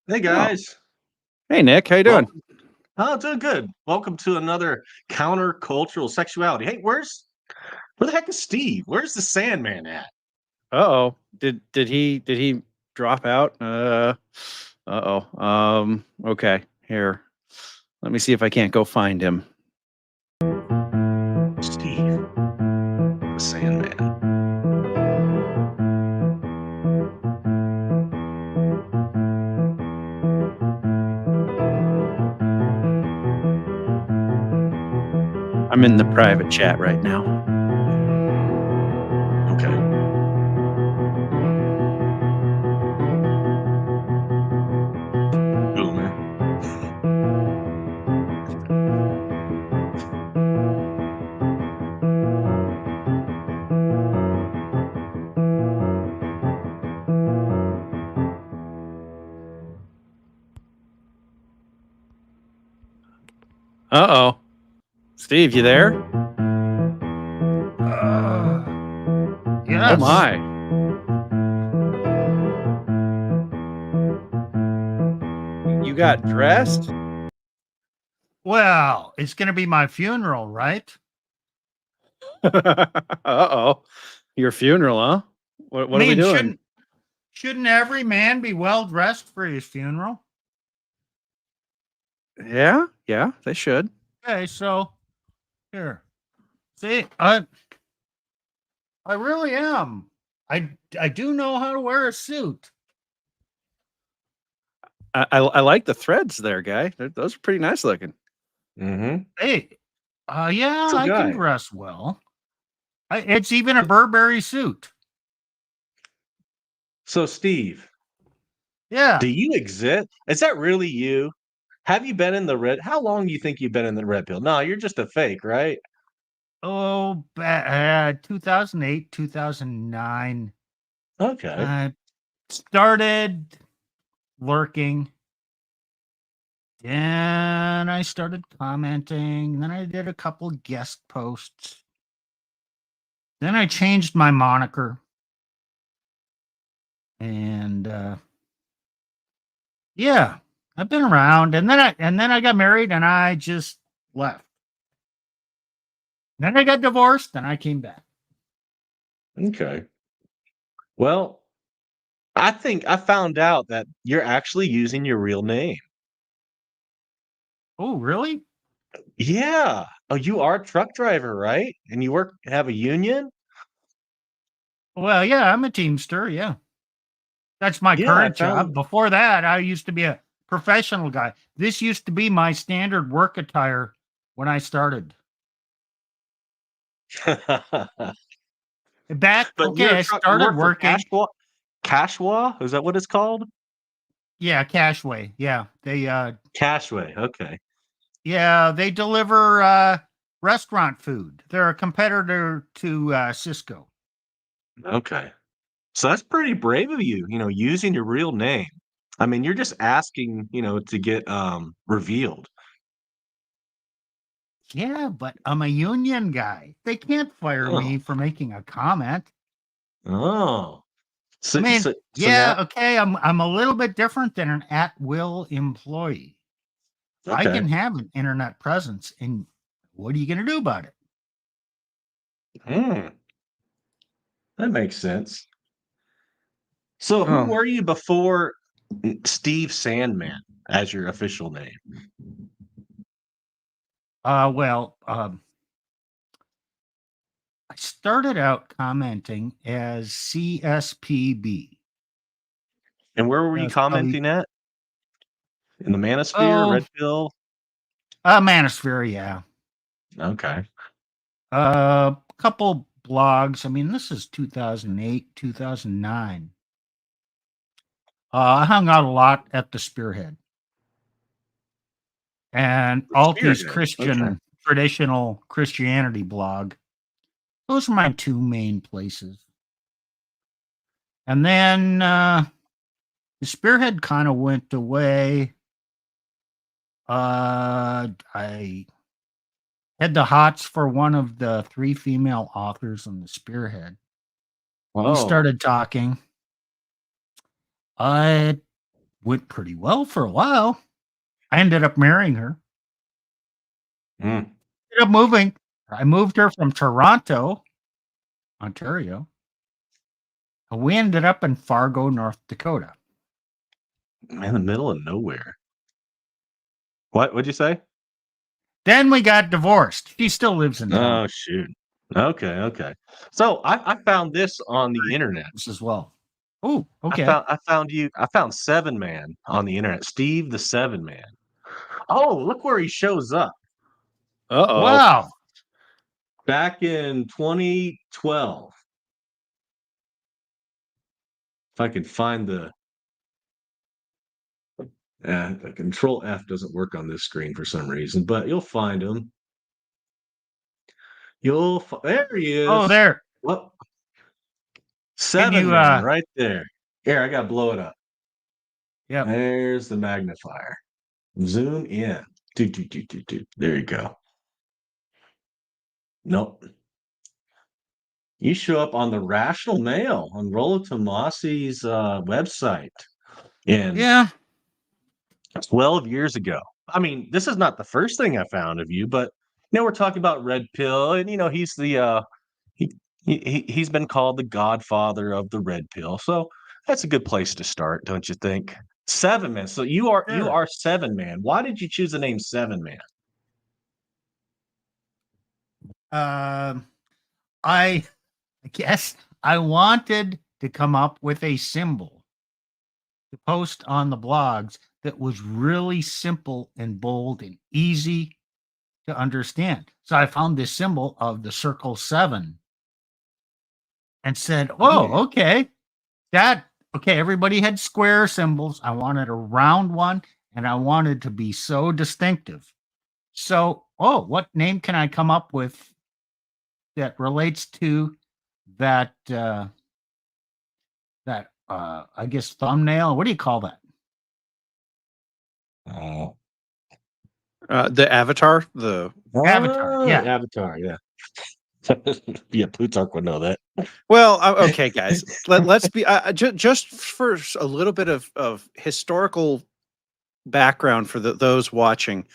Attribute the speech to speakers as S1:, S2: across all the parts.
S1: Hey
S2: Oh,
S1: guys.
S2: hey Nick, how you doing?
S1: Well, doing good. Welcome to another countercultural sexuality. Hey, where the heck is Steve? Where's the Sandman at?
S2: Uh-oh. Did he drop out? Uh-oh. Okay. Here. Let me see if I can't go find him.
S1: Steve, the Sandman.
S2: I'm in the private chat right now.
S1: Okay. Boomer.
S2: Uh-oh. Steve, you there?
S3: Yes.
S2: Oh my. You got dressed?
S3: Well, it's going to be my funeral, right?
S2: Uh-oh. Your funeral, huh? What are we doing?
S3: Shouldn't every man be well dressed for his funeral?
S2: Yeah, they should.
S3: Okay, so here. See, I really am. I do know how to wear a suit.
S2: I like the threads there, guy. Those are pretty nice looking.
S1: Mm-hmm.
S3: Hey, yeah,
S1: It's a
S3: I can
S1: guy.
S3: dress well. It's even a Burberry suit.
S1: So, Steve,
S3: Yeah.
S1: do you exist? Is that really you? Have you been in the red? How long do you think you've been in the red pill? No, you're just a fake, right?
S3: Oh, 2008, 2009.
S1: Okay.
S3: I started lurking. Then I started commenting. Then I did a couple guest posts. Then I changed my moniker. And yeah, I've been around. And then I got married and I just left. Then I got divorced and I came back.
S1: Okay. Well, I think I found out that you're actually using your real name.
S3: Oh, really?
S1: Yeah. Oh, you are a truck driver, right? And you have a union?
S3: Well, yeah, I'm a Teamster. Yeah. That's my
S1: Yeah, I
S3: current
S1: found
S3: job. Before that, I used to be a professional guy. This used to be my standard work attire when I started. Back,
S1: But
S3: okay,
S1: you're a
S3: I
S1: truck you
S3: started
S1: work for
S3: working.
S1: Cashwa? Is that what it's called?
S3: Yeah, Cashway. Yeah.
S1: Cashway, okay.
S3: Yeah, they deliver restaurant food. They're a competitor to Cisco.
S1: Okay. So that's pretty brave of you, using your real name. I mean, you're just asking, to get revealed.
S3: Yeah, but I'm a union guy. They can't fire
S1: Oh.
S3: me for making a comment.
S1: Oh.
S3: I
S1: So
S3: mean,
S1: so so
S3: yeah,
S1: now
S3: okay, I'm a little bit different than an at-will employee. I
S1: okay.
S3: can have an internet presence, and what are you going to do about it?
S1: Hmm. That makes sense. So who
S2: Oh,
S1: were you before Steve Sandman as your official name?
S3: Well, I started out commenting as CSPB.
S1: And where were you
S3: So
S1: commenting at? In the Manosphere,
S3: oh,
S1: Red Pill?
S3: Manosphere, yeah.
S1: Okay.
S3: Couple blogs. I mean, this is 2008, 2009. I hung out a lot at the Spearhead and
S1: The
S3: Alty's
S1: Spearhead. Okay.
S3: Christian traditional Christianity blog. Those are my two main places. And then the Spearhead kind of went away. I had the hots for one of the three female authors on the Spearhead. We
S1: Oh.
S3: started talking. I went pretty well for a while. I ended up marrying her.
S1: Mm.
S3: Ended up moving. I moved her from Toronto, Ontario. And we ended up in Fargo, North Dakota.
S1: In the middle of nowhere. What'd you say?
S3: Then we got divorced. She still lives in town
S1: Oh shoot. Okay. So I found this on the internet.
S3: as well. Oh, okay.
S1: I found Seven Man on the internet. Steve the Seven Man. Oh, look where he shows up.
S2: Uh-oh.
S3: Wow.
S1: Back in 2012. If I could find the Control F doesn't work on this screen for some reason, but you'll find him. There he is.
S3: Oh, there.
S1: What? Seven
S3: you,
S1: Man right there. Here, I gotta blow it up.
S3: Yep.
S1: There's the magnifier. Zoom in. There you go. Nope. You show up on the Rational Mail on Rollo Tomasi's website in
S3: Yeah.
S1: 12 years ago. I mean, this is not the first thing I found of you, but we're talking about Red Pill, and he's the he's been called the godfather of the Red Pill. So that's a good place to start, don't you think? Seven Man. So you
S3: Sure.
S1: are Seven Man. Why did you choose the name Seven Man?
S3: I guess I wanted to come up with a symbol to post on the blogs that was really simple and bold and easy to understand. So I found this symbol of the circle 7 and said, "Oh, okay. Everybody had square symbols. I wanted a round one and I wanted to be so distinctive. So, what name can I come up with that relates to that I guess thumbnail? What do you call that?
S2: The avatar, the
S3: Avatar, yeah.
S1: Avatar, yeah. Yeah, Plutarch would know that.
S2: well, okay, guys. Let's be just for a little bit of historical background for those watching.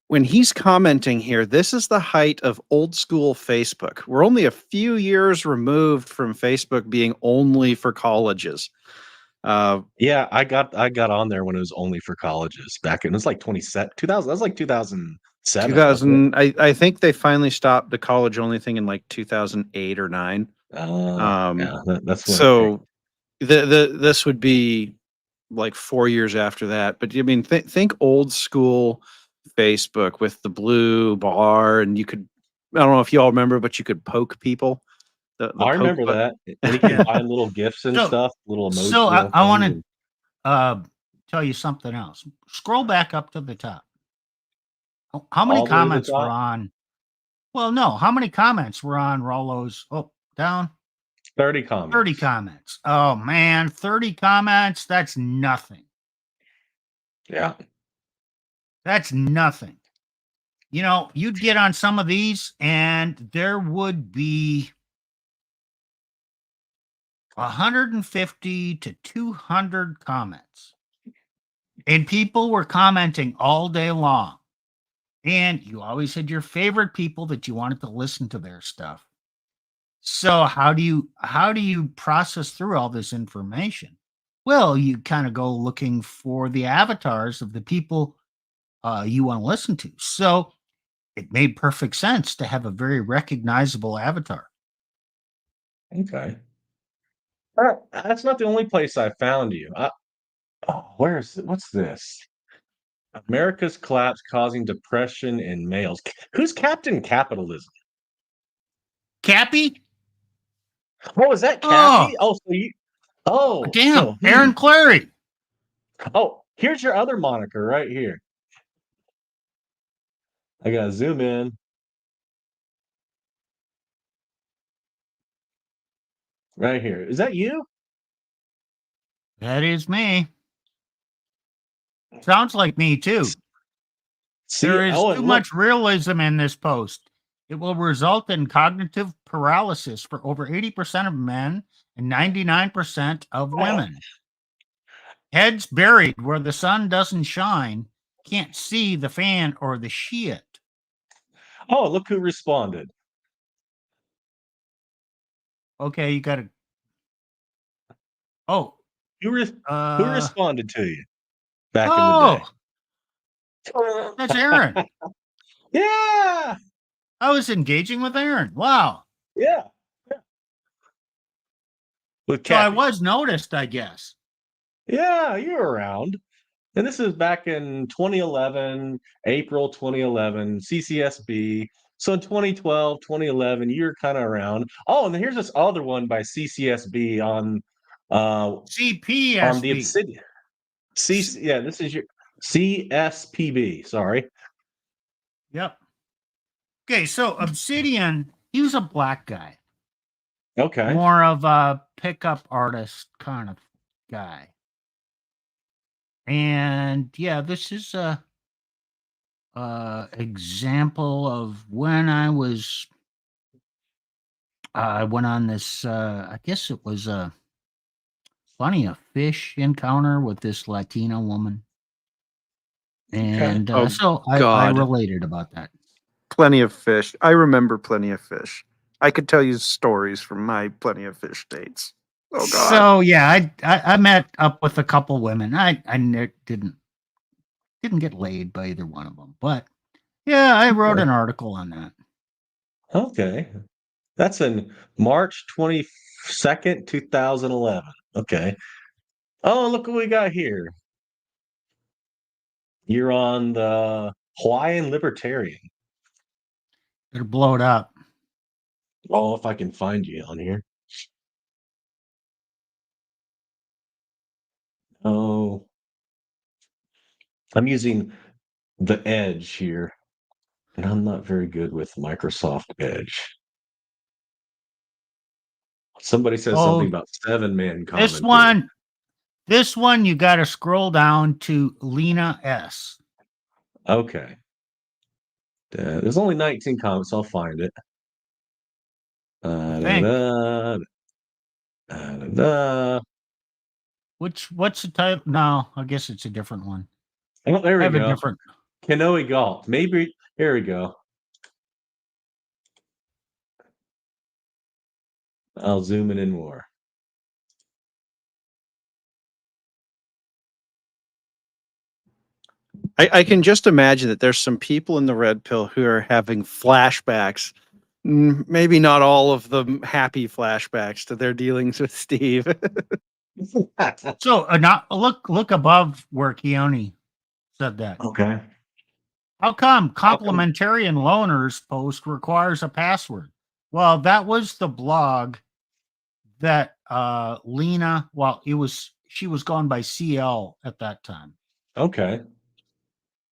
S2: When he's commenting here, this is the height of old school Facebook. We're only a few years removed from Facebook being only for colleges.
S1: Yeah, I got on there when it was only for colleges back in, it was like 2000. That was like 2007.
S2: 2000, I think they finally stopped the college only thing in like 2008 or 9.
S1: Yeah, that's when
S2: So this would be like 4 years after that. But I mean, think old school Facebook with the blue bar, and you could, I don't know if you all remember, but you could poke people. The
S1: I
S2: poke
S1: remember
S2: button.
S1: that. And you can find little gifts and stuff, little emojis.
S3: So I want to tell you something else. Scroll back up to the top. How many comments were on? Well, no. How many comments were on Rollo's? Oh, down.
S1: 30 comments.
S3: 30 comments. Oh man, 30 comments. That's nothing.
S1: Yeah.
S3: That's nothing. You'd get on some of these and there would be 150 to 200 comments. And people were commenting all day long. And you always had your favorite people that you wanted to listen to their stuff. So how do you process through all this information? Well, you kind of go looking for the avatars of the people you want to listen to. So it made perfect sense to have a very recognizable avatar.
S1: Okay. That's not the only place I found you. What's this? America's collapse causing depression in males. Who's Captain Capitalism?
S3: Cappy?
S1: Oh, is that Cappy?
S3: Damn,
S1: so
S3: Aaron Clary.
S1: Oh, here's your other moniker right here. I gotta zoom in. Right here. Is that you?
S3: That is me. Sounds like me too. There is too much realism in this post. It will result in cognitive paralysis for over 80% of men and 99% of women. Heads buried where the sun doesn't shine. Can't see the fan or the shit.
S1: Oh, look who responded.
S3: Okay, you got to. Oh,
S1: Who responded to you back in
S3: oh,
S1: the
S3: that's
S1: day?
S3: Aaron.
S1: Yeah.
S3: I was engaging with Aaron. Wow.
S1: Yeah. With
S3: So I
S1: Cappy.
S3: was noticed, I guess.
S1: Yeah, you were around. And this is back in 2011, April 2011, CCSB. So in 2012, 2011, you're kind of around. Oh, and here's this other one by CCSB on the
S3: CPSB.
S1: Obsidian. Yeah, this is your CSPB. Sorry.
S3: Yep. Okay, so Obsidian, he was a black guy,
S1: Okay.
S3: more of a pickup artist kind of guy. And yeah, this is a example of when I went on this. I guess it was a funny a fish encounter with this Latina woman, and
S2: Oh,
S3: so I
S2: God.
S3: related about that.
S2: Plenty of Fish. I remember Plenty of Fish. I could tell you stories from my Plenty of Fish dates. Oh, God.
S3: So yeah, I met up with a couple women. Didn't get laid by either one of them, but yeah, I wrote an article on that.
S1: Okay. That's in March 22nd, 2011. Okay. Oh, look what we got here. You're on the Hawaiian Libertarian.
S3: Better blow it up.
S1: Oh, if I can find you on here. Oh, I'm using the Edge here, and I'm not very good with Microsoft Edge. Somebody says something
S3: Oh,
S1: about 7-man
S3: this
S1: commenting.
S3: one, you got to scroll down to Lena S.
S1: Okay. There's only 19 comments. I'll find it.
S3: I think. What's the title? No, I guess it's a different one.
S1: Oh, there
S3: I
S1: we
S3: have a
S1: go.
S3: different.
S1: Kanoe Golf. Maybe. Here we go. I'll zoom in more.
S2: I can just imagine that there's some people in the red pill who are having flashbacks. Maybe not all of them happy flashbacks to their dealings with Steve.
S3: So now look above where Keone said that.
S1: Okay.
S3: How come complementarian loners post requires a password? Well, that was the blog that Lena. Well, she was gone by CL at that time.
S1: Okay.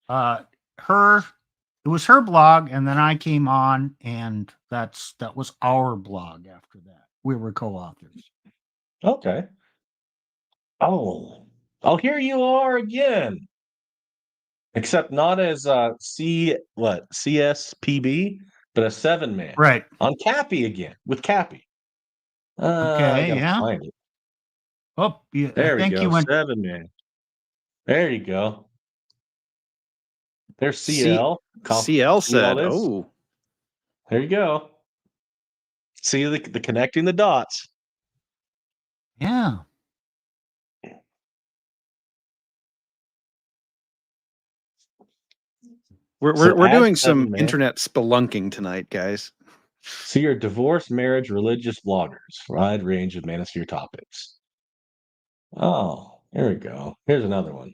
S3: It was her blog, and then I came on, and that was our blog after that. We were co-authors.
S1: Okay. Oh, here you are again. Except not as CSPB, but a 7-man.
S3: Right.
S1: On Cappy again, with Cappy. I
S3: Okay,
S1: gotta
S3: yeah.
S1: find it.
S3: Oh, yeah, I
S1: There we
S3: think
S1: go.
S3: you went
S1: 7-man. There you go. There's
S2: C-
S1: CL.
S2: CL
S1: See all
S2: said,
S1: this?
S2: "Oh,
S1: There you go. See the connecting the dots.
S3: yeah.
S2: we're
S1: So add
S2: doing some
S1: 7-man.
S2: internet spelunking tonight, guys."
S1: So you're divorce, marriage, religious bloggers, wide range of manosphere topics. Oh, here we go. Here's another one.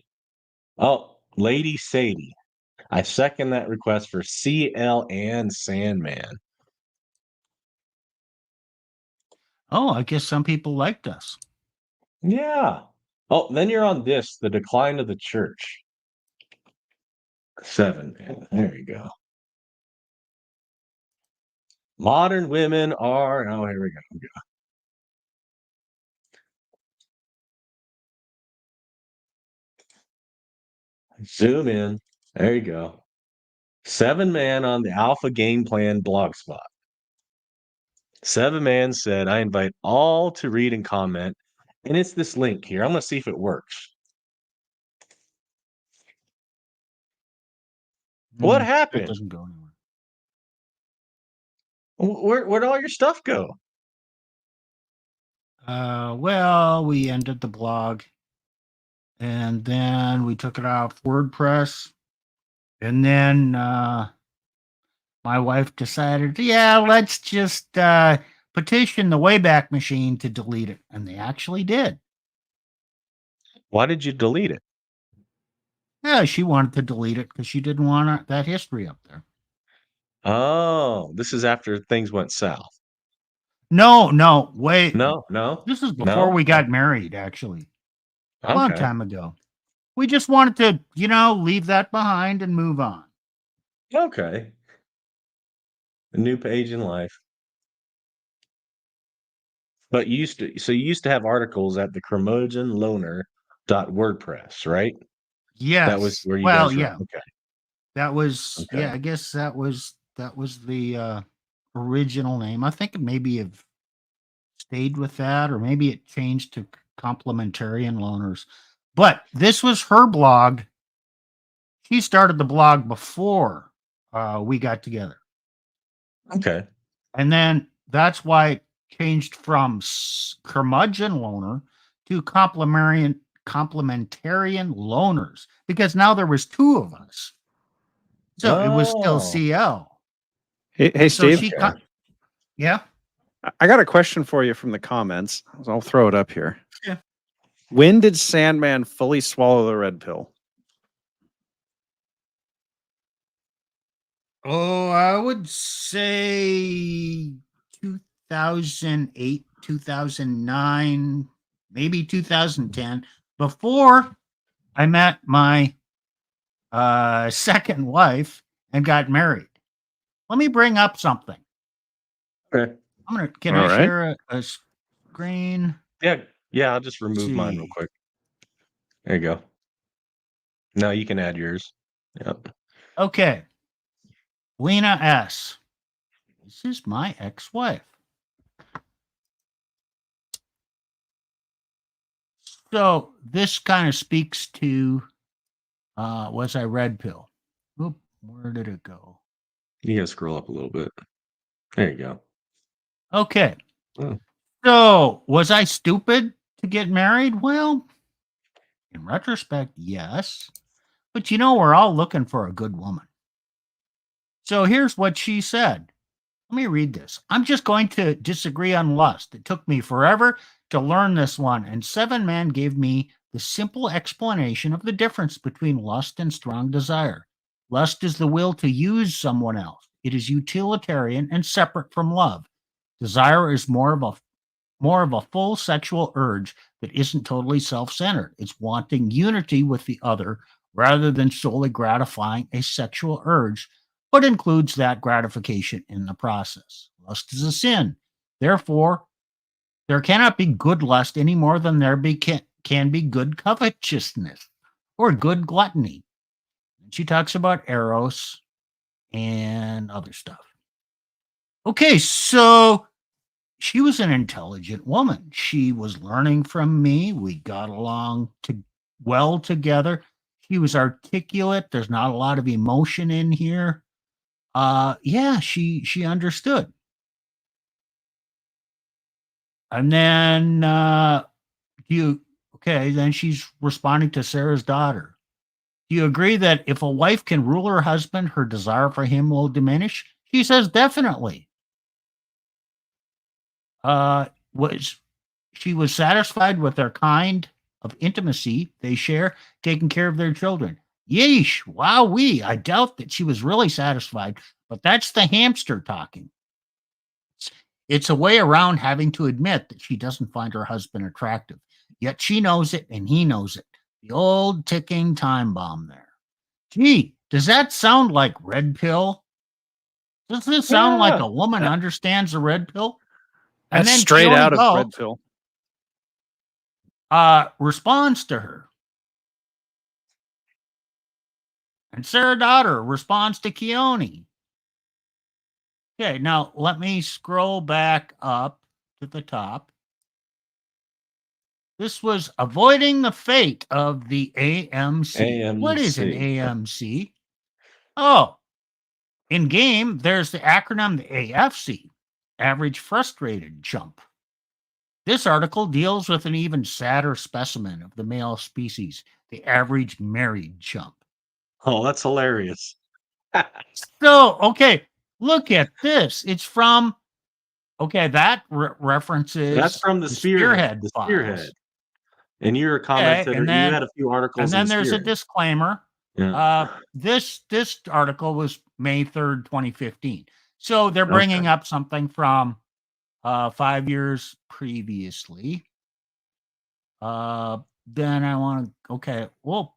S1: Oh, Lady Sadie. I second that request for CL and Sandman.
S3: Oh, I guess some people liked us.
S1: Yeah. Oh, then you're on this, the decline of the church. 7-man. There you go. Modern women are. Oh, here we go. Zoom in. There you go. 7-man on the Alpha Game Plan blog spot. 7-man said, I invite all to read and comment. And it's this link here. I'm going to see if it works. What
S3: That
S1: happened?
S3: doesn't go anywhere.
S1: Where'd all your stuff go?
S3: Well, we ended the blog, and then we took it off WordPress, and then my wife decided, yeah, let's just petition the Wayback Machine to delete it, and they actually did.
S1: Why did you delete it?
S3: Yeah, she wanted to delete it because she didn't want that history up there.
S1: Oh, this is after things went south.
S3: No, wait.
S1: No.
S3: This is before we got married, actually. A long
S1: Okay.
S3: time ago. We just wanted to, leave that behind and move on.
S1: Okay. A new page in life. But you used to have articles at the curmudgeonloner.wordpress, right?
S3: Yes.
S1: That was where you
S3: well,
S1: guys were.
S3: yeah.
S1: Okay.
S3: That was
S1: Okay.
S3: I guess that was the original name. I think it maybe have stayed with that, or maybe it changed to Complementarian Loners. But this was her blog. She started the blog before we got together.
S1: Okay.
S3: And then that's why it changed from Curmudgeon Loner to Complementarian Loners, because now there was two of us. So it was still
S1: Oh.
S3: CL.
S2: Hey,
S3: So
S2: Steve.
S3: she
S1: Okay.
S3: yeah.
S2: I got a question for you from the comments. I'll throw it up here.
S3: Yeah.
S2: When did Sandman fully swallow the red pill?
S3: Oh, I would say 2008, 2009, maybe 2010, before I met my second wife and got married. Let me bring up something.
S1: Okay.
S3: Can
S2: All
S3: I
S2: right.
S3: share a screen?
S1: Yeah, I'll just remove mine real
S3: See.
S1: quick. There you go. Now you can add yours. Yep.
S3: Okay. Lena S. This is my ex-wife. So this kind of speaks to was I red pill? Oop, where did it go?
S1: You gotta scroll up a little bit. There you go.
S3: Okay.
S1: Oh.
S3: So was I stupid to get married? Well, in retrospect, yes. But we're all looking for a good woman. So here's what she said. Let me read this. I'm just going to disagree on lust. It took me forever to learn this one, and Seven Man gave me the simple explanation of the difference between lust and strong desire. Lust is the will to use someone else. It is utilitarian and separate from love. Desire is more of a full sexual urge that isn't totally self-centered. It's wanting unity with the other rather than solely gratifying a sexual urge, but includes that gratification in the process. Lust is a sin. Therefore, there cannot be good lust any more than there can be good covetousness or good gluttony. She talks about eros and other stuff. Okay, so she was an intelligent woman. She was learning from me. We got along well together. She was articulate. There's not a lot of emotion in here. Yeah, she understood. And then then she's responding to Sarah's daughter. Do you agree that if a wife can rule her husband, her desire for him will diminish? She says definitely. She was satisfied with their kind of intimacy they share, taking care of their children. Yeesh, wowee. I doubt that she was really satisfied, but that's the hamster talking. It's a way around having to admit that she doesn't find her husband attractive. Yet she knows it and he knows it. The old ticking time bomb there. Gee, does that sound like red pill? Does this sound like a woman understands the red pill? And
S2: That's
S3: then
S2: straight out of
S3: Go
S2: red pill.
S3: responds to her. And Sarah Daughter responds to Keone. Okay, now let me scroll back up to the top. This was avoiding the fate of the AMC. What is an AMC? Oh, in game, there's the acronym the AFC, Average Frustrated Chump. This article deals with an even sadder specimen of the male species, the average married chump.
S1: Oh, that's hilarious.
S3: So, okay, look at this. It's from, okay, that references
S1: That's from the
S3: the
S1: Spearhead.
S3: Spearhead
S1: The Spearhead.
S3: files.
S1: And you're a
S3: Okay,
S1: commentator. You had a few articles in the
S3: there's a
S1: Spearhead.
S3: disclaimer.
S1: Yeah.
S3: This article was May 3rd, 2015. So they're bringing
S1: Okay.
S3: up something from 5 years previously. Then I want to, okay, well,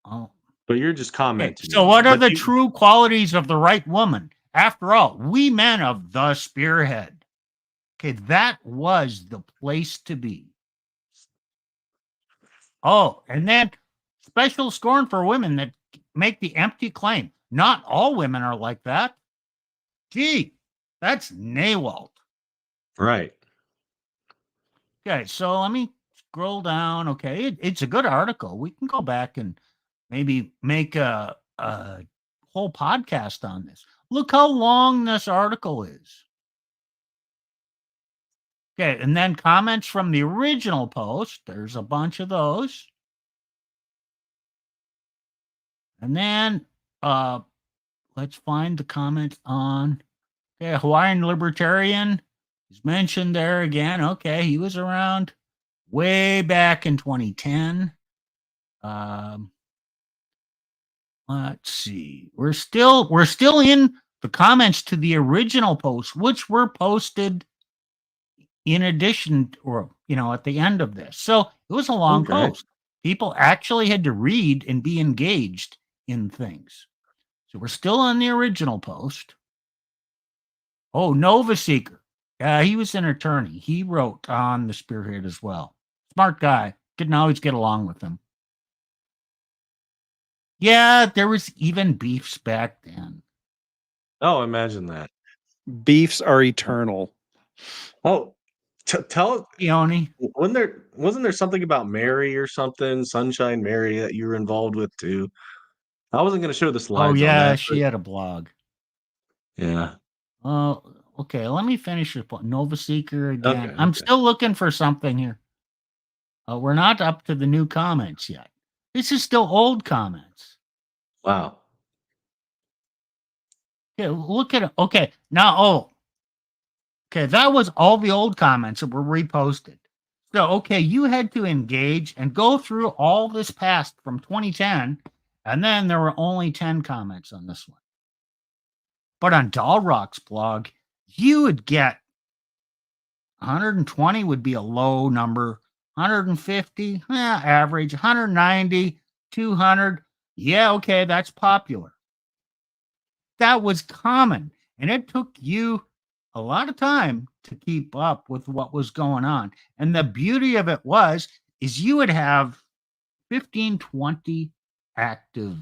S3: oh,
S1: But you're just
S3: okay.
S1: commenting.
S3: So
S1: on
S3: what
S1: it.
S3: are
S1: But
S3: the
S1: you,
S3: true qualities of the right woman? After all, we men of the Spearhead. Okay, that was the place to be. Oh, and then special scorn for women that make the empty claim. Not all women are like that. Gee, that's NAWALT.
S1: right.
S3: Okay, so let me scroll down. Okay, it's a good article. We can go back and maybe make a whole podcast on this. Look how long this article is. Okay, and then comments from the original post. There's a bunch of those. And then let's find the comment on Hawaiian Libertarian is mentioned there again. Okay, he was around way back in 2010. Let's see. We're still in the comments to the original post, which were posted in addition, or at the end of this. So it was a long
S1: Okay.
S3: post. People actually had to read and be engaged in things. So we're still on the original post. Oh, Nova Seeker. He was an attorney. He wrote on the Spearhead as well. Smart guy. Didn't always get along with him. Yeah, there was even beefs back then.
S1: Oh, imagine that.
S2: Beefs are eternal.
S1: Oh, tell
S3: Peony.
S1: wasn't there something about Mary or something, Sunshine Mary, that you were involved with too? I wasn't going to show the
S3: Oh,
S1: slides on
S3: yeah,
S1: that.
S3: she had a blog.
S1: Yeah.
S3: Oh, okay. Let me finish this point. Nova Seeker again.
S1: Okay.
S3: I'm still looking for something here. We're not up to the new comments yet. This is still old comments.
S1: Wow.
S3: Okay, look at it. Okay, now, okay, that was all the old comments that were reposted. So, okay, you had to engage and go through all this past from 2010, and then there were only 10 comments on this one. But on Dalrock's blog, you would get 120 would be a low number, 150, average, 190, 200. Yeah, okay, that's popular. That was common. And it took you a lot of time to keep up with what was going on. And the beauty of it is you would have 15, 20 active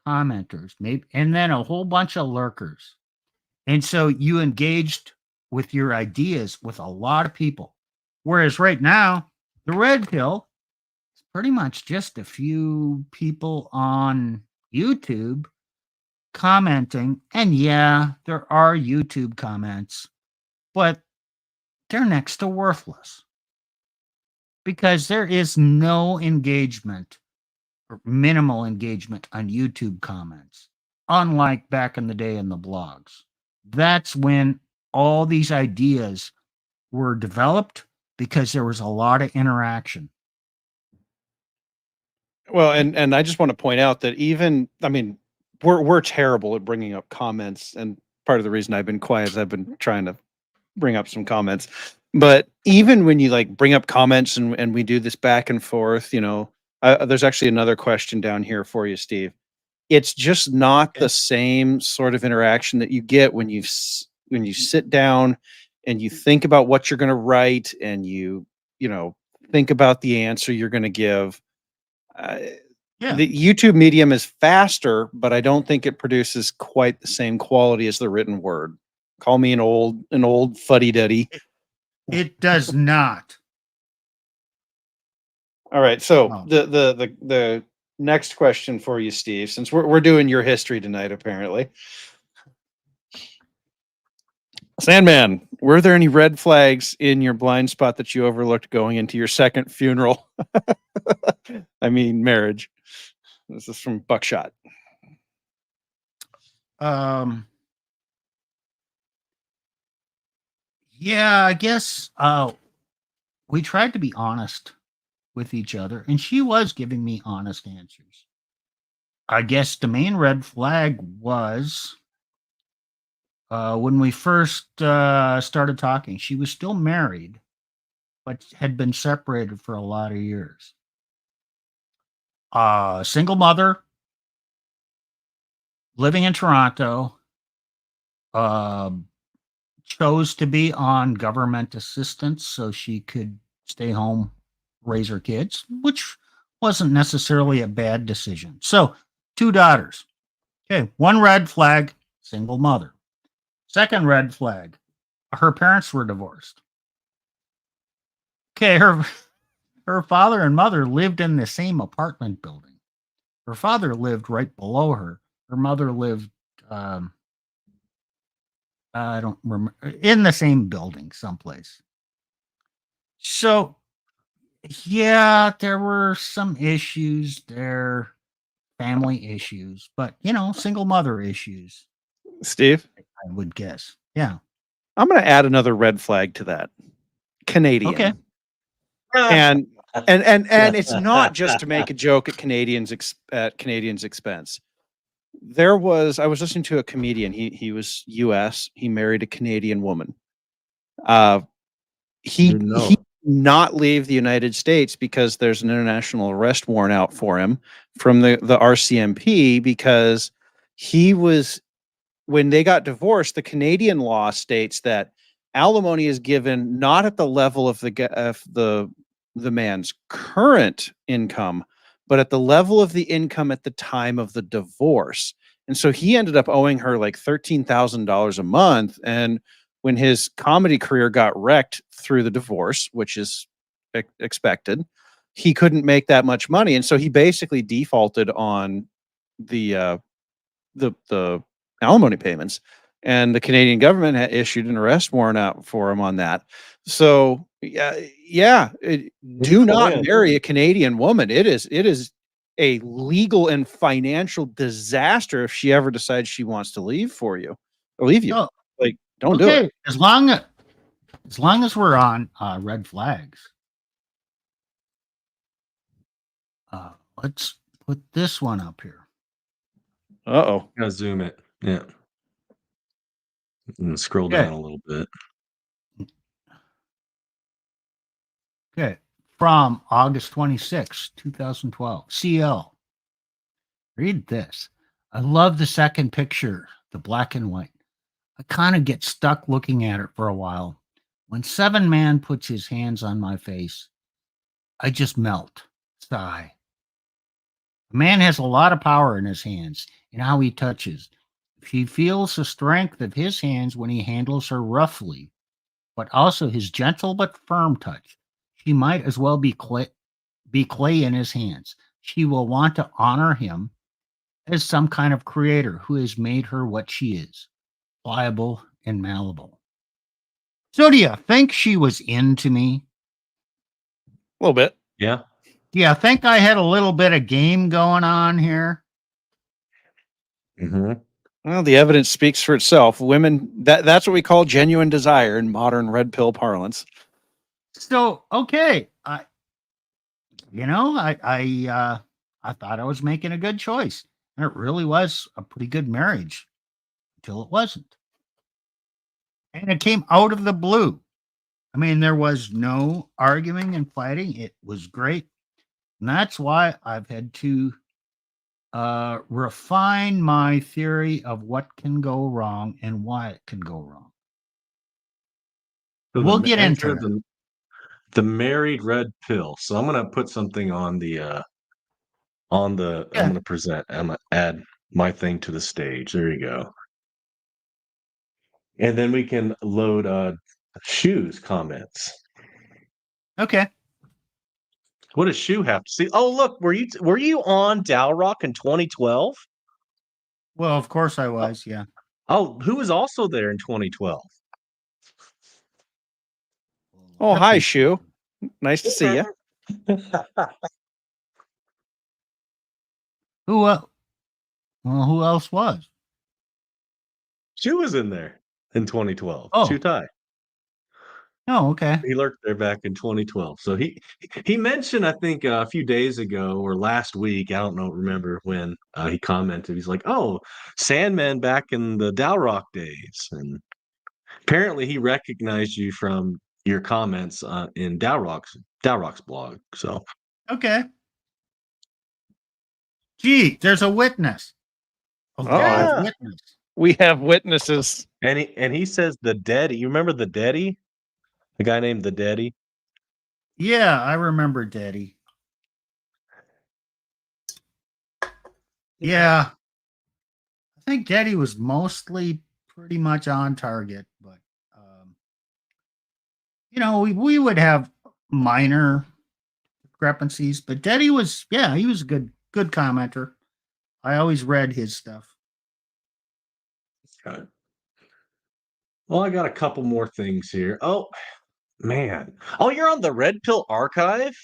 S3: commenters, maybe, and then a whole bunch of lurkers. And so you engaged with your ideas with a lot of people. Whereas right now, the red pill is pretty much just a few people on YouTube commenting. And yeah, there are YouTube comments, but they're next to worthless because there is no engagement or minimal engagement on YouTube comments, unlike back in the day in the blogs. That's when all these ideas were developed because there was a lot of interaction.
S2: Well, and I just want to point out that we're terrible at bringing up comments, and part of the reason I've been quiet is I've been trying to bring up some comments. But even when you like bring up comments and we do this back and forth, there's actually another question down here for you, Steve. It's just not the same sort of interaction that you get when you sit down and you think about what you're going to write and you think about the answer you're going to give. The YouTube medium is faster, but I don't think it produces quite the same quality as the written word. Call me an old fuddy-duddy.
S3: It does not.
S2: All right, so the Next question for you, Steve, since we're doing your history tonight, apparently. Sandman, were there any red flags in your blind spot that you overlooked going into your second funeral? I mean, marriage. This is from Buckshot.
S3: Yeah, I guess we tried to be honest with each other, and she was giving me honest answers. I guess the main red flag was when we first started talking. She was still married, but had been separated for a lot of years. Single mother, living in Toronto, chose to be on government assistance so she could stay home, raise her kids, which wasn't necessarily a bad decision. So, 2 daughters. Okay, one red flag, single mother. Second red flag, her parents were divorced. Okay, her father and mother lived in the same apartment building. Her father lived right below her. Her mother lived I don't remember, in the same building someplace. So, yeah, there were some issues there, family issues, but single mother issues,
S2: Steve,
S3: I would guess. Yeah.
S2: I'm going to add another red flag to that. Canadian.
S3: Okay.
S2: And it's not just to make a joke at Canadians' expense. I was listening to a comedian. He was U.S. He married a Canadian woman. He did not leave the United States because there's an international arrest warrant out for him from the RCMP, because when they got divorced, the Canadian law states that alimony is given not at the level of the man's current income, but at the level of the income at the time of the divorce. And so he ended up owing her like $13,000 a month. And when his comedy career got wrecked through the divorce, which is expected, he couldn't make that much money. And so he basically defaulted on the alimony payments. And the Canadian government had issued an arrest warrant out for him on that. So do not marry a Canadian woman. It is a legal and financial disaster if she ever decides she wants to leave you.
S3: Oh,
S2: like, don't do it.
S3: As long as we're on red flags, let's put this one up here.
S2: Uh-oh.
S1: Gotta zoom it. Yeah. And scroll down a little bit.
S3: Okay. From August 26, 2012. CL. Read this. I love the second picture, the black and white. I kind of get stuck looking at it for a while. When Seven Man puts his hands on my face, I just melt. Sigh. A man has a lot of power in his hands and how he touches. He feels the strength of his hands when he handles her roughly, but also his gentle but firm touch. She might as well be clay in his hands. She will want to honor him as some kind of creator who has made her what she is, pliable and malleable. So do you think she was into me?
S2: A little bit.
S1: Yeah.
S3: Do you think I had a little bit of game going on here?
S1: Mm-hmm.
S2: Well, the evidence speaks for itself. Women, that's what we call genuine desire in modern red pill parlance.
S3: So, okay. I thought I was making a good choice. And it really was a pretty good marriage until it wasn't. And it came out of the blue. I mean, there was no arguing and fighting. It was great. And that's why I've had to refine my theory of what can go wrong and why it can go wrong.
S1: So
S3: We'll get into it.
S1: The married red pill. So I'm gonna put something on the I'm gonna present. I'm gonna add my thing to the stage. There you go. And then we can load shoes comments.
S3: Okay.
S1: What does Shu have to see? Oh, look, were you on Dalrock in 2012?
S3: Well, of course I was. Yeah.
S1: Oh, who was also there in 2012?
S2: Oh, hi, Shu. Nice to see you.
S3: Who else? Well, who else was?
S1: Shu was in there in 2012.
S3: Oh.
S1: Shu Tai.
S3: Oh, okay.
S1: He lurked there back in 2012. So he mentioned, I think, a few days ago or last week, I don't know, remember when he commented. He's like, "Oh, Sandman back in the Dalrock days," and apparently he recognized you from your comments in Dalrock's blog. So
S3: Okay. Gee, there's a witness. A live
S1: Yeah.
S3: witness.
S2: We have witnesses.
S1: and he says the Daddy. You remember the Daddy? The guy named the Daddy.
S3: Yeah, I remember Daddy. Yeah. I think Daddy was mostly pretty much on target, but we would have minor discrepancies, but Daddy was he was a good commenter. I always read his stuff.
S1: Okay. Well, I got a couple more things here. Oh man. Oh, you're on the Red Pill Archive?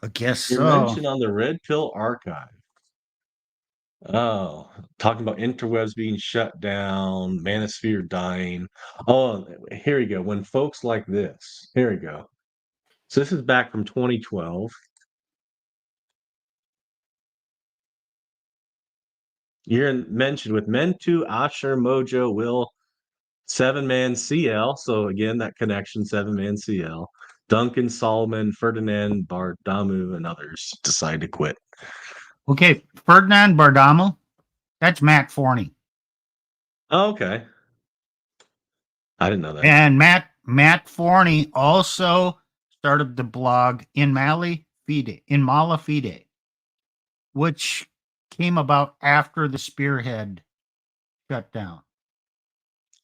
S3: I guess
S1: You're
S3: so.
S1: mentioned on the Red Pill Archive. Oh, talking about interwebs being shut down, manosphere dying. Oh, here we go. When folks like this, here we go. So this is back from 2012. You're mentioned with Mentu, Asher, Mojo, Will, Seven Man CL. So again, that connection, Seven Man CL. Duncan, Solomon, Ferdinand, Bardamu, and others decide to quit.
S3: Okay, Ferdinand Bardamo, that's Matt Forney.
S1: Oh, okay. I didn't know that.
S3: And Matt Forney also started the blog in Mala Fide, which came about after the Spearhead shut down.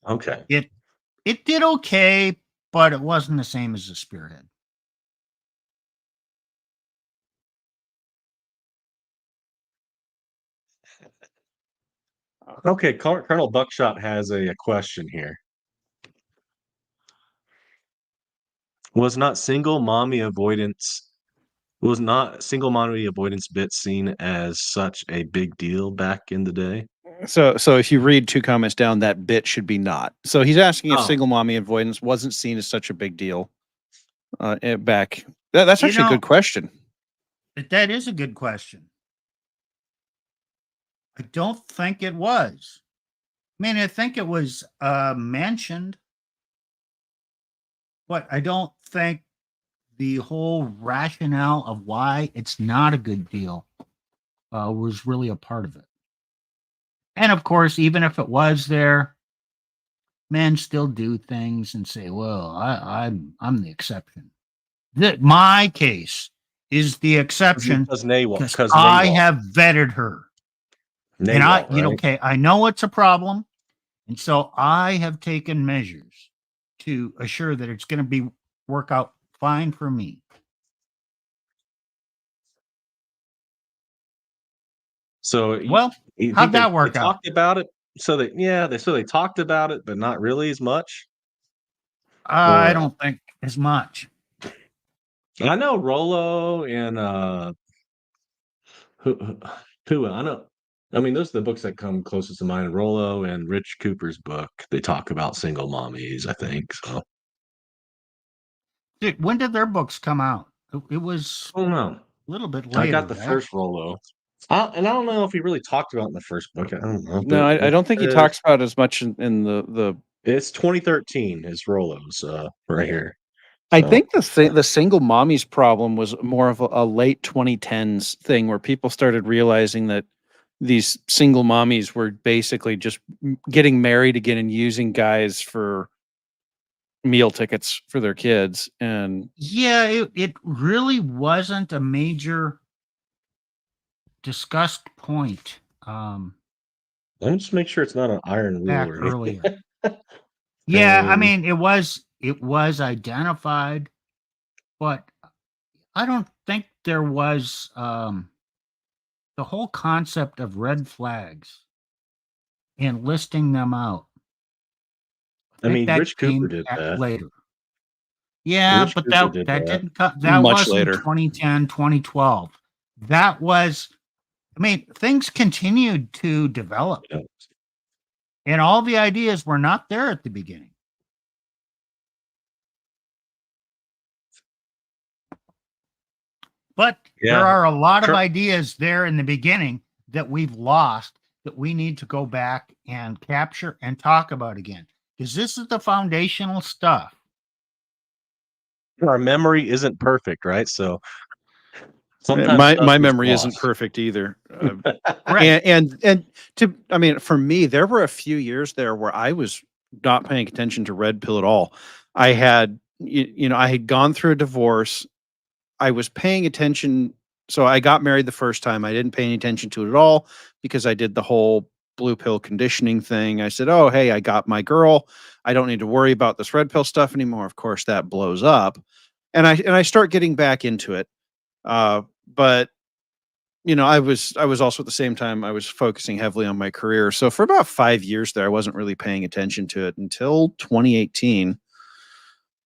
S1: Okay.
S3: It did okay, but it wasn't the same as the Spearhead.
S1: Okay, Colonel Buckshot has a question here. Was not single mommy avoidance bit seen as such a big deal back in the day?
S2: So if you read two comments down, that bit should be not. So he's asking if
S1: Oh.
S2: single mommy avoidance wasn't seen as such a big deal back. That's actually a good question.
S3: That is a good question. I don't think it was. I mean, I think it was mentioned, but I don't think the whole rationale of why it's not a good deal was really a part of it. And of course, even if it was there, men still do things and say, "Well, I'm the exception." My case is the exception because I have vetted her. And I know it's a problem. And so I have taken measures to assure that it's going to work out fine for me.
S1: So
S3: how'd that work
S1: out? Talked about it. So they talked about it, but not really as much.
S3: I don't think as much.
S1: I know Rollo and who I know. I mean, those are the books that come closest to mind. Rollo and Rich Cooper's book. They talk about single mommies, I think. So,
S3: Dude, when did their books come out? It was
S1: a
S3: little bit later.
S1: I got the first Rollo. And I don't know if he really talked about it in the first book. I don't know.
S2: No, I don't think he talks about as much in the.
S1: It's 2013 is Rollo's right here.
S2: So. I think the single mommies problem was more of a late 2010s thing where people started realizing that these single mommies were basically just getting married again and using guys for meal tickets for their kids. And
S3: it really wasn't a major discussed point.
S1: Let me just make sure it's not an iron rule
S3: earlier. Yeah, I mean it was identified, but I don't think there was the whole concept of red flags and listing them out.
S1: I
S3: I think
S1: mean,
S3: that
S1: Rich Cooper
S3: came
S1: did that.
S3: later. Yeah,
S1: Rich
S3: but
S1: Cooper
S3: that
S1: did
S3: that
S1: that.
S3: didn't cut. That
S2: Much
S3: wasn't
S2: later.
S3: 2010, 2012. That was. I mean, things continued to develop,
S1: You know.
S3: and all the ideas were not there at the beginning. But there
S1: Yeah.
S3: are a lot of
S1: Tr-
S3: ideas there in the beginning that we've lost that we need to go back and capture and talk about again. Because this is the foundational stuff.
S1: Our memory isn't perfect, right? So sometimes
S2: My
S1: stuff
S2: my
S1: gets
S2: memory isn't
S1: lost.
S2: perfect either.
S3: Right.
S2: And to I mean, for me, there were a few years there where I was not paying attention to red pill at all. I had I had gone through a divorce. I was paying attention. So I got married the first time. I didn't pay any attention to it at all because I did the whole blue pill conditioning thing. I said, "Oh, hey, I got my girl. I don't need to worry about this red pill stuff anymore." Of course, that blows up, and I start getting back into it. But I was also at the same time I was focusing heavily on my career. So for about 5 years there, I wasn't really paying attention to it until 2018,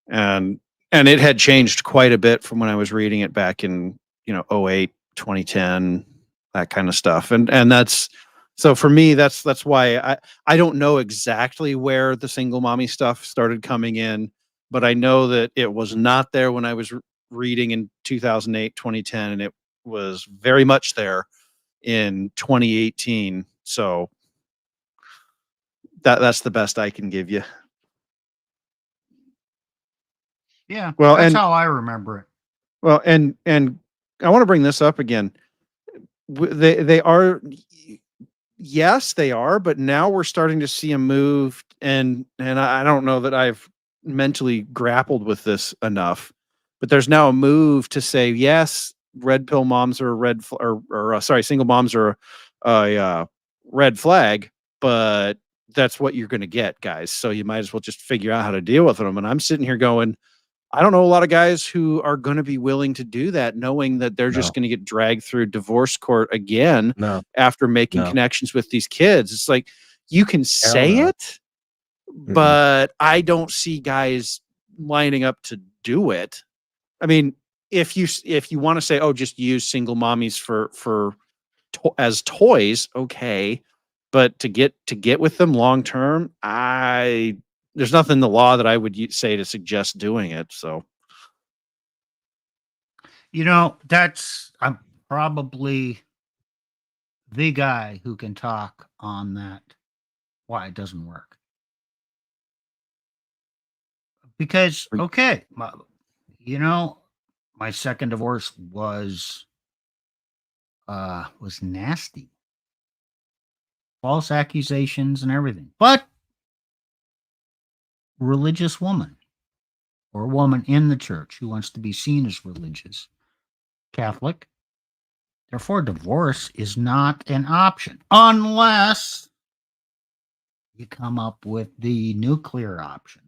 S2: and it had changed quite a bit from when I was reading it back in '08, 2010, that kind of stuff. And that's so for me that's why I don't know exactly where the single mommy stuff started coming in, but I know that it was not there when I was reading in 2008, 2010, and it was very much there in 2018. So that's the best I can give you.
S3: Yeah.
S2: Well,
S3: That's
S2: and
S3: how I remember it.
S2: well, and I want to bring this up again. They are, yes, they are, but now we're starting to see a move, and I don't know that I've mentally grappled with this enough, but there's now a move to say yes, red pill moms are sorry, single moms are a red flag, but that's what you're going to get, guys. So you might as well just figure out how to deal with them. And I'm sitting here going, I don't know a lot of guys who are going to be willing to do that, knowing that they're
S1: No,
S2: just going to get dragged through divorce court again
S1: no,
S2: after making
S1: no.
S2: connections with these kids. It's like you can
S1: Hell
S2: say
S1: no.
S2: it,
S1: Mm-mm.
S2: but I don't see guys lining up to do it. I mean, if you want to say, oh, just use single mommies as toys, okay, but to get with them long term, there's nothing in the law that I would say to suggest doing it. So
S3: I'm probably the guy who can talk on that, why it doesn't work. Because, okay, my second divorce was nasty. False accusations and everything. But religious woman or a woman in the church who wants to be seen as religious, Catholic. Therefore, divorce is not an option unless you come up with the nuclear option.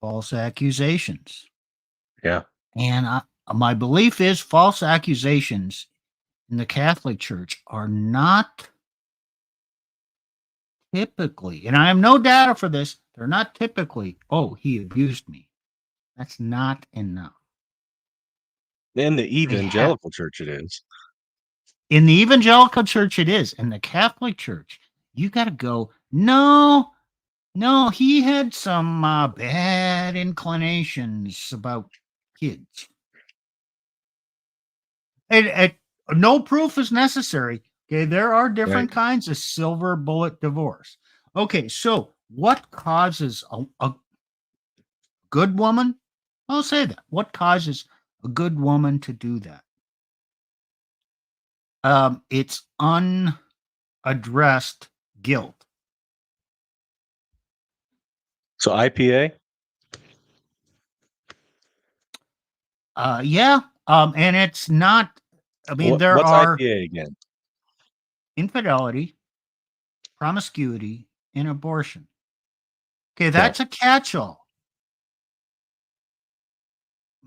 S3: False accusations.
S1: Yeah.
S3: And my belief is false accusations in the Catholic Church are not typically, and I have no data for this, they're not typically, oh, he abused me. That's not enough.
S1: In the
S3: They have,
S1: evangelical church, it is.
S3: in the evangelical church, it is. In the Catholic Church, you got to go, no, he had some bad inclinations about kids. No proof is necessary. Okay, there are different
S1: Right.
S3: kinds of silver bullet divorce. Okay, so what causes a good woman? I'll say that. What causes a good woman to do that? It's unaddressed guilt.
S1: So IPA.
S3: Yeah. And it's not. I mean, there
S1: What's
S3: are
S1: IPA again?
S3: infidelity, promiscuity, and abortion. Okay,
S1: Okay.
S3: that's a catch-all.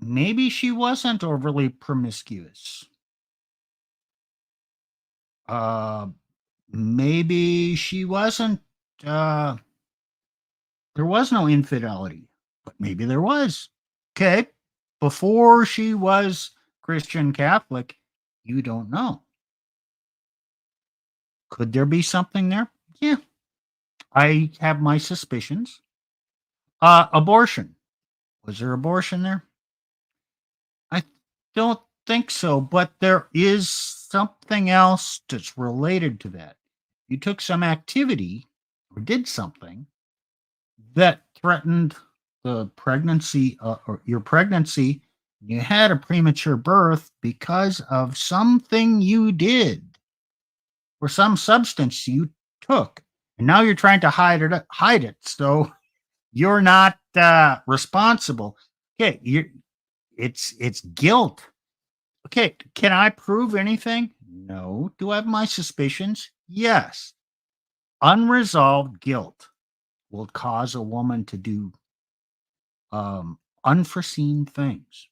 S3: maybe she wasn't overly promiscuous. Uh, maybe she wasn't. Uh, there was no infidelity, but maybe there was. Okay, before she was Christian Catholic, you don't know. Could there be something there? Yeah, I have my suspicions. Abortion. Was there abortion there? I don't think so, but there is something else that's related to that. You took some activity or did something that threatened the pregnancy or your pregnancy. You had a premature birth because of something you did or some substance you took, and now you're trying to hide it. Hide it, so you're not responsible. Okay, it's guilt. Okay, can I prove anything? No. Do I have my suspicions? Yes. Unresolved guilt will cause a woman to do unforeseen things.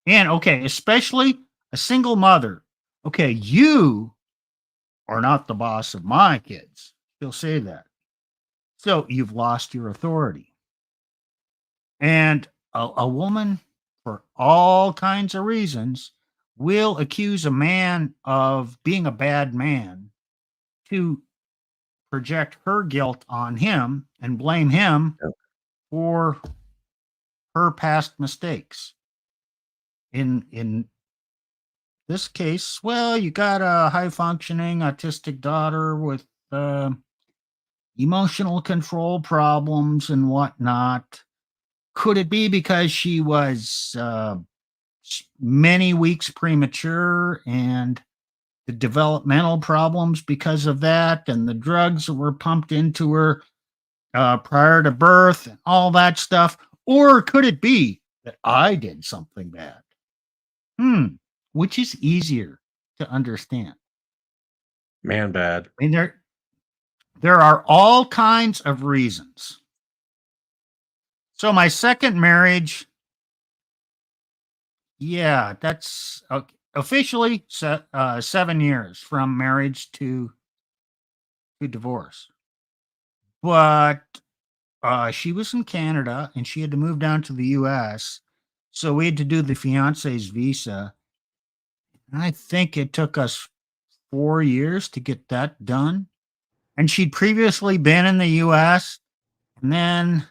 S3: And okay, especially a single mother. Okay, you are not the boss of my kids. She'll say that. So you've lost your authority. And a woman, for all kinds of reasons, will accuse a man of being a bad man to project her guilt on him and blame him
S1: Yep.
S3: for her past mistakes. In this case, well, you got a high functioning autistic daughter with emotional control problems and whatnot. Could it be because she was many weeks premature and the developmental problems because of that, and the drugs that were pumped into her prior to birth and all that stuff? Or could it be that I did something bad? Which is easier to understand?
S1: Man, bad.
S3: I mean, there are all kinds of reasons. So my second marriage, yeah, that's officially 7 years from marriage to divorce. But she was in Canada and she had to move down to the U.S. So we had to do the fiance's visa. And I think it took us 4 years to get that done. And she'd previously been in the U.S. And then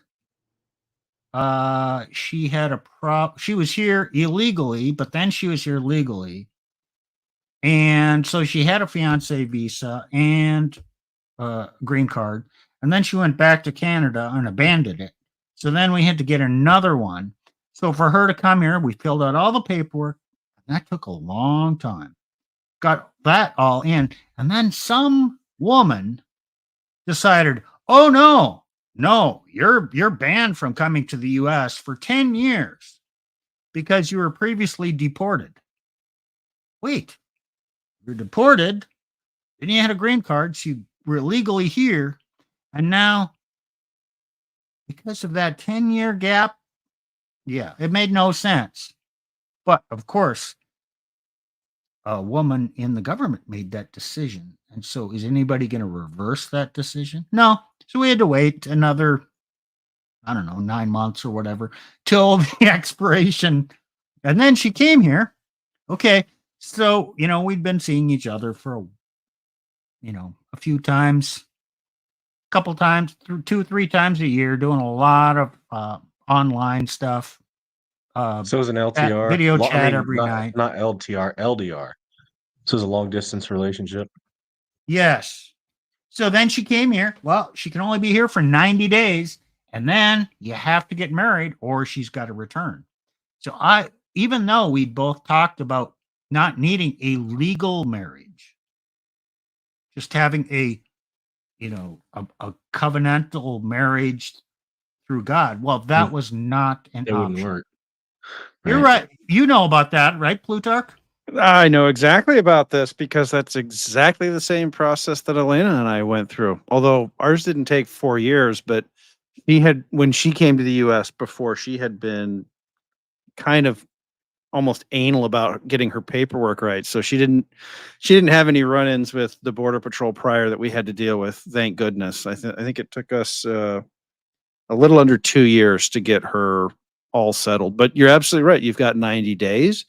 S3: she had she was here illegally, but then she was here legally. And so she had a fiance visa and green card. And then she went back to Canada and abandoned it. So then we had to get another one. So for her to come here, we filled out all the paperwork. And that took a long time. Got that all in. And then some woman decided, oh no, you're banned from coming to the US for 10 years because you were previously deported. Wait, you're deported, then you had a green card, so you were legally here, and now because of that 10-year gap, yeah, it made no sense. But of course, a woman in the government made that decision. And so is anybody going to reverse that decision? No. So we had to wait another, I don't know, 9 months or whatever till the expiration. And then she came here. Okay. So, we'd been seeing each other for, a few times, a couple times, 2-3 times a year, doing a lot of online stuff.
S1: So it was an LTR.
S3: Video chat every
S1: not,
S3: night.
S1: Not LTR, LDR. So it was a long distance relationship.
S3: Yes. So then she came here. Well, she can only be here for 90 days. And then you have to get married or she's got to return. So even though we both talked about not needing a legal marriage, just having a covenantal marriage through God, well, that was not an option. It wouldn't work. You're right. You know about that, right, Plutarch?
S2: I know exactly about this because that's exactly the same process that Elena and I went through. Although ours didn't take 4 years, but when she came to the U.S. before, she had been kind of almost anal about getting her paperwork right. So she didn't have any run-ins with the Border Patrol prior that we had to deal with. Thank goodness. I think it took us a little under 2 years to get her all settled. But you're absolutely right. You've got 90 days.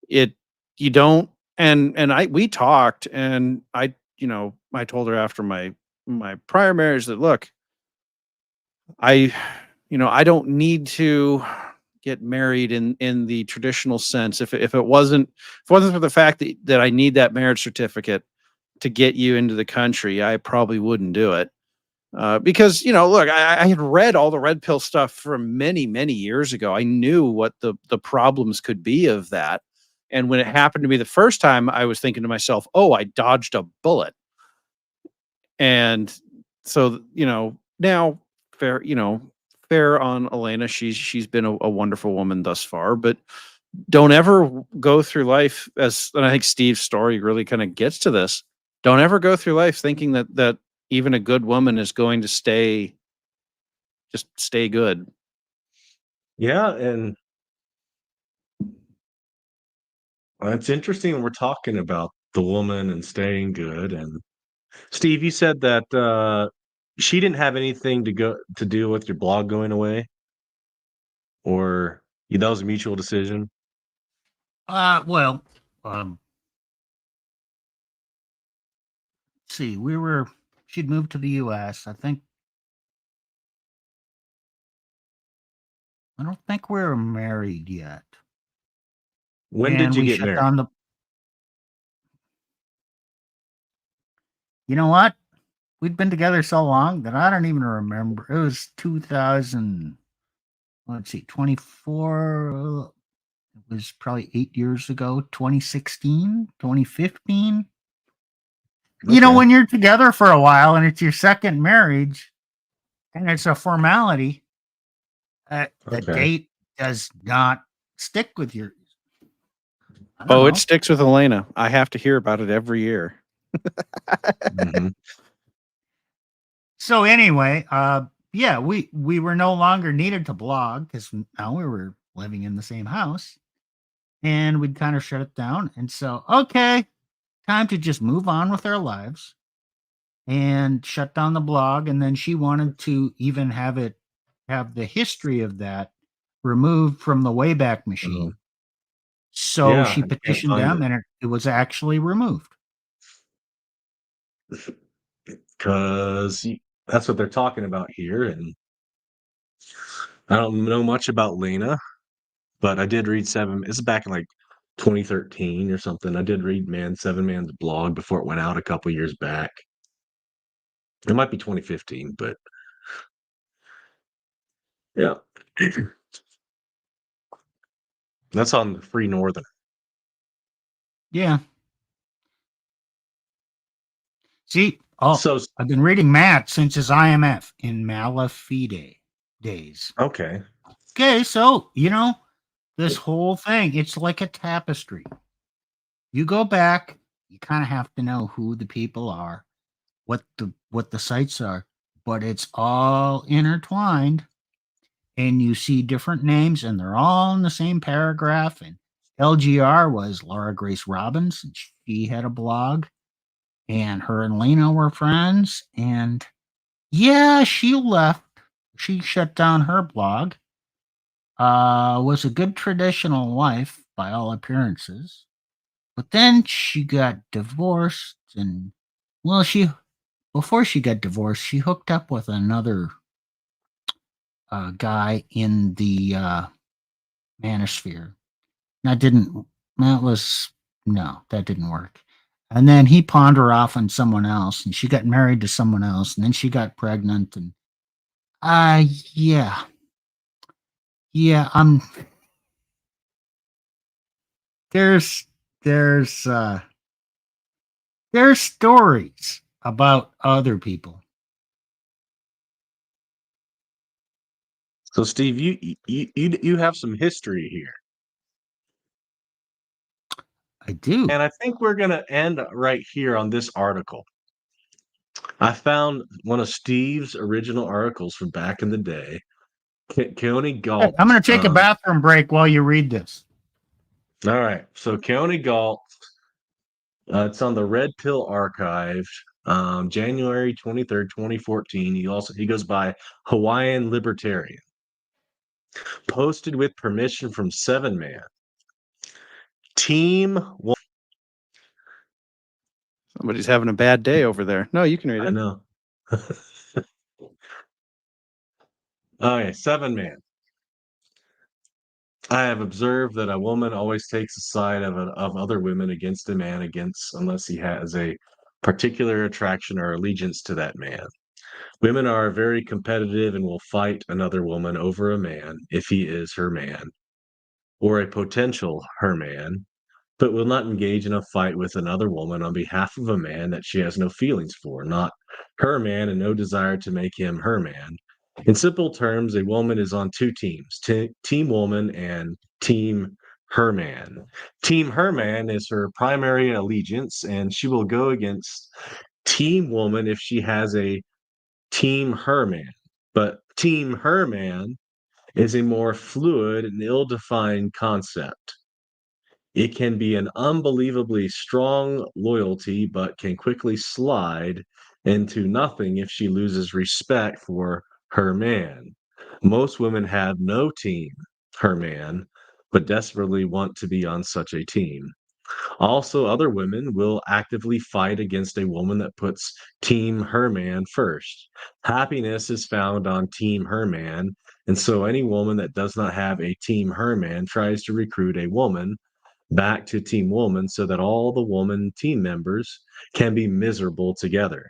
S2: You don't, and we talked, and I told her after my prior marriage that, look, I don't need to get married in the traditional sense. If it wasn't for the fact that I need that marriage certificate to get you into the country, I probably wouldn't do it. Because look, I had read all the red pill stuff from many years ago. I knew what the problems could be of that, and when it happened to me the first time, I was thinking to myself, "Oh, I dodged a bullet." And so now, fair fair on Elena. She's been a wonderful woman thus far, but don't ever go through life and I think Steve's story really kind of gets to this. Don't ever go through life thinking that even a good woman is going to stay good.
S1: Yeah, and it's interesting we're talking about the woman and staying good. And Steve, you said that she didn't have anything to do with your blog going away, or that was a mutual decision.
S3: Well, see, she'd moved to the U.S. I don't think we were married yet.
S1: When did you get married?
S3: You know what? We'd been together so long that I don't even remember. It was 2000. Let's see, 24. It was probably 8 years ago. 2016, 2015. Okay. When you're together for a while and it's your second marriage, and it's a formality, the date does not stick with your.
S2: It sticks with Elena. I have to hear about it every year.
S1: Mm-hmm.
S3: So anyway, we were no longer needed to blog because now we were living in the same house, and we'd kind of shut it down. And so, okay, time to just move on with our lives and shut down the blog. And then she wanted to even have the history of that removed from the Wayback Machine. So she petitioned them, and it was actually removed.
S1: Because that's what they're talking about here. And I don't know much about Lena, but I did read This is back in like 2013 or something. I did read Seven Man's blog before it went out a couple years back. It might be 2015, but yeah. That's on the Free Northern.
S3: Yeah. See, I've been reading Matt since his IMF in Malafide days.
S1: Okay.
S3: Okay, so, this whole thing, it's like a tapestry. You go back, you kind of have to know who the people are, what the sites are, but it's all intertwined, and you see different names, and they're all in the same paragraph. And LGR was Laura Grace Robbins, and she had a blog, and her and Lena were friends, and yeah, she left. She shut down her blog. Was a good traditional wife by all appearances. But then she got divorced, and before she got divorced, she hooked up with another guy in the manosphere. That didn't work. And then he pawned her off on someone else, and she got married to someone else, and then she got pregnant, and there's stories about other people.
S1: So Steve, you have some history here.
S3: I do.
S1: And I think we're going to end right here on this article. I found one of Steve's original articles from back in the day. Keone
S3: Hey,
S1: Galt.
S3: I'm going to take a bathroom break while you read this.
S1: All right. So Keone Galt, it's on the Red Pill Archive, January 23rd, 2014. He goes by Hawaiian Libertarian. Posted with permission from Seven Man. Team One.
S2: Somebody's having a bad day over there. No, you can read
S1: I
S2: it.
S1: know. Okay, Seven Man. I have observed that a woman always takes the side of other women against a man unless he has a particular attraction or allegiance to that man. Women are very competitive and will fight another woman over a man if he is her man or a potential her man, but will not engage in a fight with another woman on behalf of a man that she has no feelings for, not her man, and no desire to make him her man. In simple terms, a woman is on two teams, Team Woman and Team Her Man. Team Her Man is her primary allegiance, and she will go against Team Woman if she has a Team Her Man. But Team Her Man is a more fluid and ill defined concept. It can be an unbelievably strong loyalty, but can quickly slide into nothing if she loses respect for her man. Most women have no team, her man, but desperately want to be on such a team. Also, other women will actively fight against a woman that puts Team Her Man first. Happiness is found on Team Her Man, and so any woman that does not have a Team Her Man tries to recruit a woman back to Team Woman so that all the woman team members can be miserable together.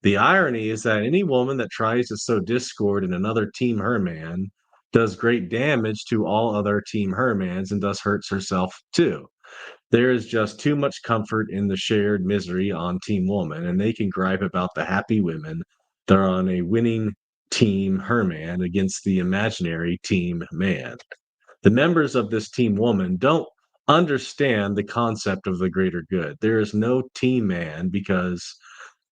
S1: The irony is that any woman that tries to sow discord in another Team Her Man does great damage to all other Team Her Mans and thus hurts herself too. There is just too much comfort in the shared misery on Team Woman, and they can gripe about the happy women that are on a winning Team Her Man against the imaginary Team Man. The members of this Team Woman don't understand the concept of the greater good. There is no Team Man because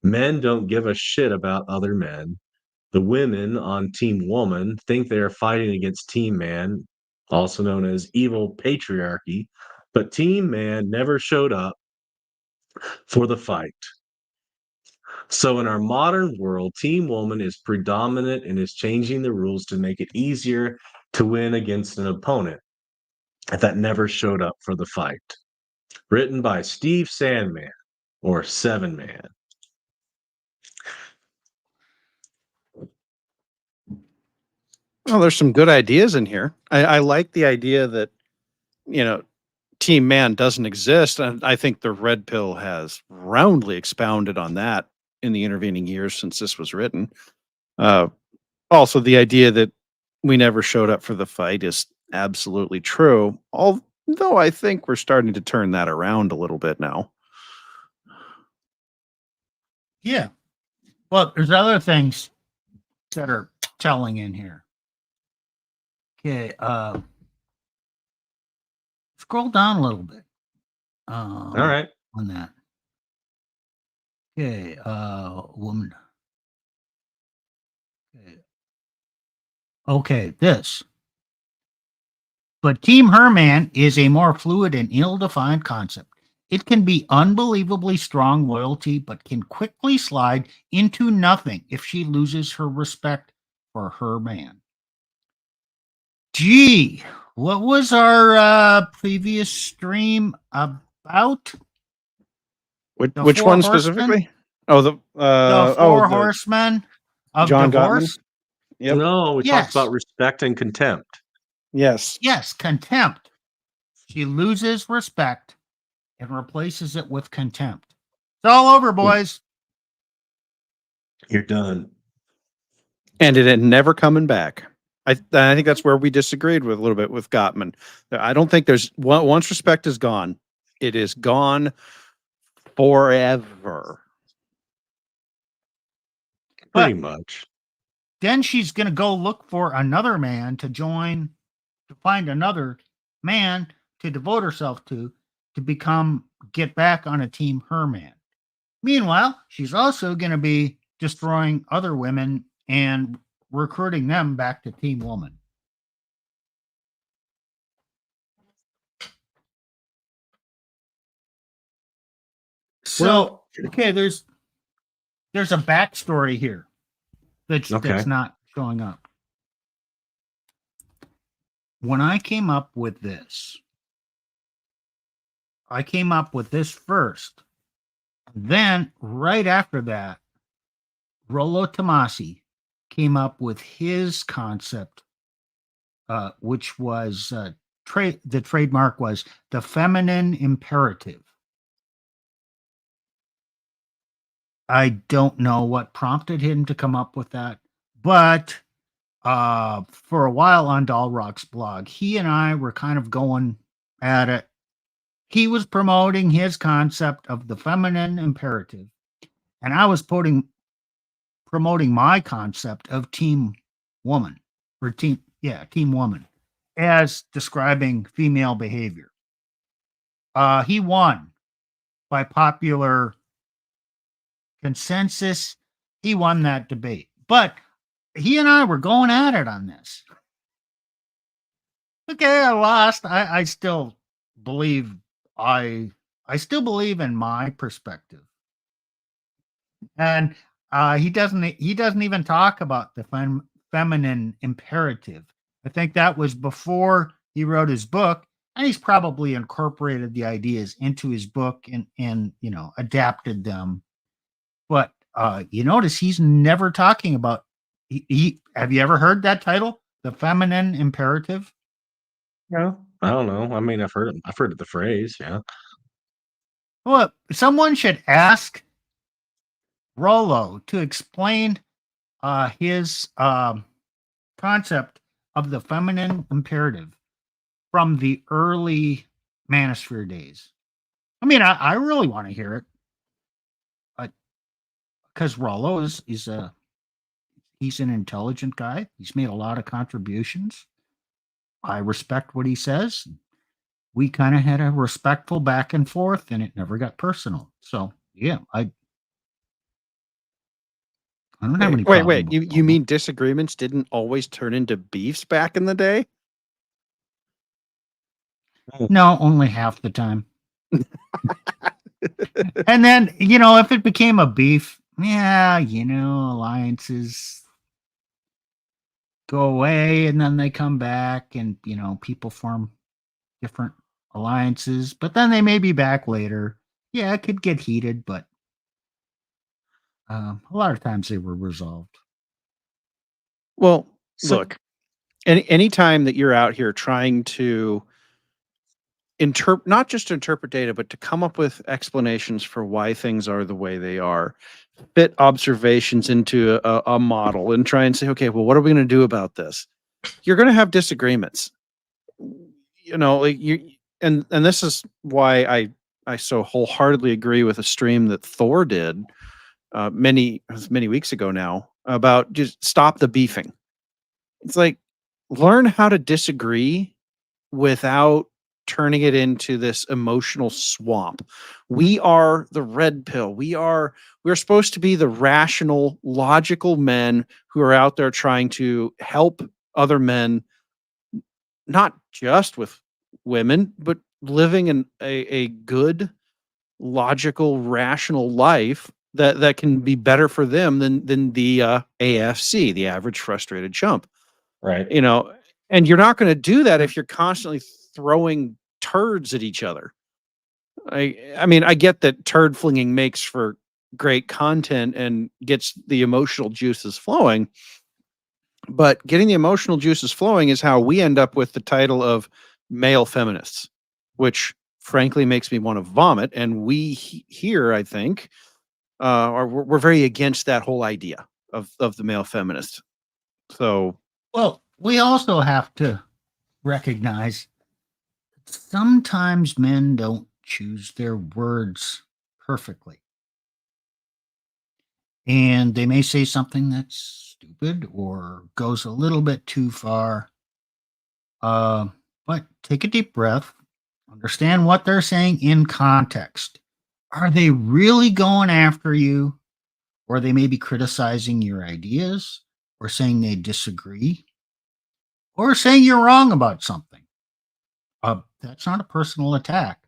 S1: men don't give a shit about other men. The women on Team Woman think they are fighting against Team Man, also known as evil patriarchy, but Team Man never showed up for the fight. So, in our modern world, Team Woman is predominant and is changing the rules to make it easier to win against an opponent that never showed up for the fight. Written by Steve Sandman or Seven Man.
S2: Well, there's some good ideas in here. I like the idea that, you know, Team Man doesn't exist. And I think the Red Pill has roundly expounded on that in the intervening years since this was written. Also, the idea that we never showed up for the fight is absolutely true. Although I think we're starting to turn that around a little bit now.
S3: Yeah. Well, there's other things that are telling in here. Okay. Scroll down a little bit.
S1: All right.
S3: On that. Okay. Woman. Okay. This. But Team Herman is a more fluid and ill-defined concept. It can be unbelievably strong loyalty, but can quickly slide into nothing if she loses her respect for her man. Gee, what was our previous stream about?
S2: Which one specifically? Oh, the
S3: four horsemen of
S2: John
S3: divorce.
S2: Gottman? Yep.
S1: No, we talked about respect and contempt.
S2: Yes.
S3: Yes, contempt. She loses respect and replaces it with contempt. It's all over, boys.
S1: You're done.
S2: And it ain't never coming back. I think that's where we disagreed with a little bit with Gottman. I don't think there's once respect is gone, it is gone forever.
S1: Pretty much.
S3: Then she's going to go look for another man to join, to find another man to devote herself to get back on a Team Her Man. Meanwhile, she's also going to be destroying other women and recruiting them back to Team Woman.
S2: So
S3: Okay, there's a backstory here that's
S1: Okay.
S3: not showing up. When I came up with this, first. Then, right after that, Rollo Tomasi came up with his concept, which was the trademark was the feminine imperative. I don't know what prompted him to come up with that, but for a while on Dalrock's blog, he and I were kind of going at it. He was promoting his concept of the feminine imperative, and I was promoting my concept of Team Woman, or Team Woman, as describing female behavior. He won by popular consensus. He won that debate, but he and I were going at it on this. Okay, I lost. I still believe I still believe in my perspective, and he doesn't even talk about the feminine imperative. I think that was before he wrote his book, and he's probably incorporated the ideas into his book and adapted them. But you notice he's never talking about. Have you ever heard that title, the feminine imperative?
S1: No, I don't know. I mean, I've heard the phrase. Yeah.
S3: Well, someone should ask Rollo to explain his concept of the feminine imperative from the early Manosphere days. I mean, I really want to hear it, because Rollo he's an intelligent guy. He's made a lot of contributions. I respect what he says. We kind of had a respectful back and forth, and it never got personal. So yeah, I don't have any problem.
S2: Wait. You mean disagreements didn't always turn into beefs back in the day?
S3: No, only half the time. And then, if it became a beef, alliances go away and then they come back, and people form different alliances, but then they may be back later. Yeah, it could get heated, but a lot of times they were resolved.
S2: Well, look, any time that you're out here trying to not just interpret data, but to come up with explanations for why things are the way they are, fit observations into a model, and try and say, okay, well, what are we going to do about this? You're going to have disagreements. And this is why I so wholeheartedly agree with a stream that Thor did many weeks ago now about just stop the beefing. It's like, learn how to disagree without turning it into this emotional swamp. We are the red pill. We're supposed to be the rational, logical men who are out there trying to help other men, not just with women, but living in a good, logical, rational life that can be better for them than the AFC, the average frustrated chump.
S1: Right.
S2: And you're not going to do that if you're constantly throwing turds at each other. I mean, I get that turd flinging makes for great content and gets the emotional juices flowing, but getting the emotional juices flowing is how we end up with the title of male feminists, which frankly makes me want to vomit. And we here, I think, we're very against that whole idea of the male feminist. So,
S3: well, we also have to recognize sometimes men don't choose their words perfectly. And they may say something that's stupid or goes a little bit too far. But take a deep breath, understand what they're saying in context. Are they really going after you? Or they may be criticizing your ideas? or saying they disagree or saying you're wrong about something. That's not a personal attack.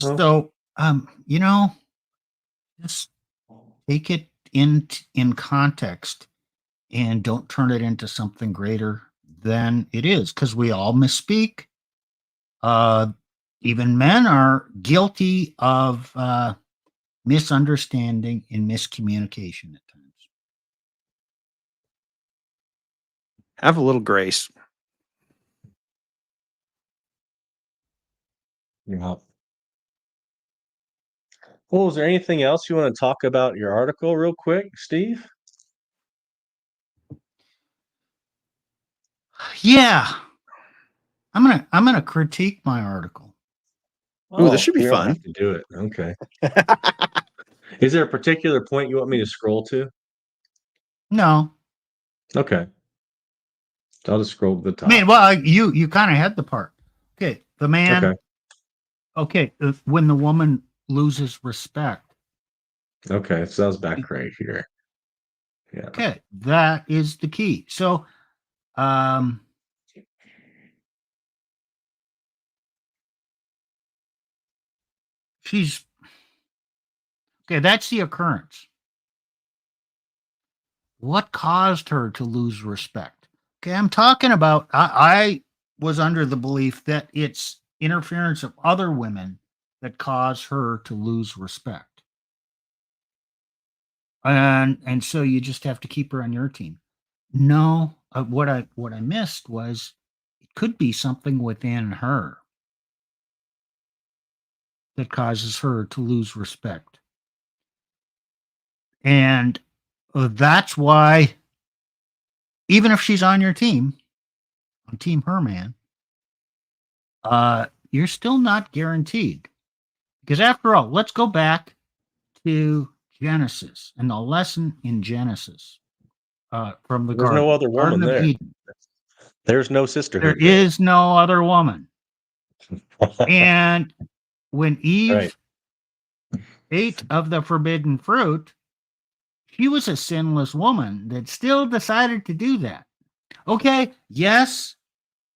S1: No.
S3: So, just take it in context and don't turn it into something greater than it is, because we all misspeak. Even men are guilty of misunderstanding and miscommunication at times.
S2: Have a little grace.
S1: Yeah. Well, is there anything else you want to talk about your article real quick, Steve?
S3: Yeah, I'm gonna critique my article.
S2: Ooh, this should be
S1: we don't
S2: fun.
S1: have to do it. Okay. Is there a particular point you want me to scroll to?
S3: No,
S1: Okay. I'll just scroll to the top.
S3: I mean, well, you kind of had the part. Okay, the man.
S1: Okay.
S3: Okay, when the woman loses respect.
S1: Okay, so that was back right here. Yeah.
S3: Okay, that is the key. So, she's okay. That's the occurrence. What caused her to lose respect? Okay, I'm talking about. I was under the belief that it's interference of other women that cause her to lose respect, and so you just have to keep her on your team. No, what I missed was it could be something within her that causes her to lose respect. And that's why, even if she's on your team, on Team Herman, you're still not guaranteed. Because after all, let's go back to Genesis and the lesson in Genesis from the
S1: There's no other woman
S3: Garden of
S1: there.
S3: Eden.
S1: There's no sisterhood.
S3: There is no other woman. And when Eve
S1: Right.
S3: ate of the forbidden fruit, she was a sinless woman that still decided to do that. Okay, yes,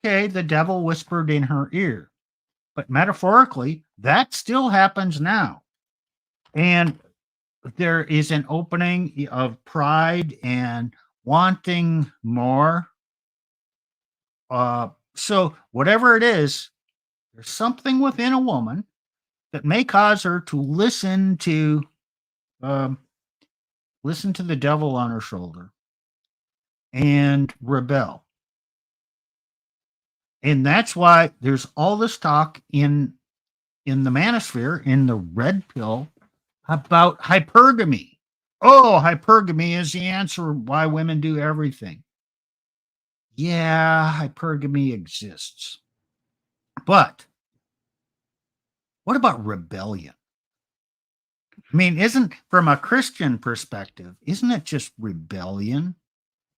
S3: okay, the devil whispered in her ear. But metaphorically, that still happens now. And there is an opening of pride and wanting more. So whatever it is, there's something within a woman that may cause her to listen to the devil on her shoulder and rebel. And that's why there's all this talk in the manosphere, in the red pill, about hypergamy. Oh, hypergamy is the answer why women do everything. Yeah, hypergamy exists. But what about rebellion? I mean, isn't, from a Christian perspective, isn't it just rebellion?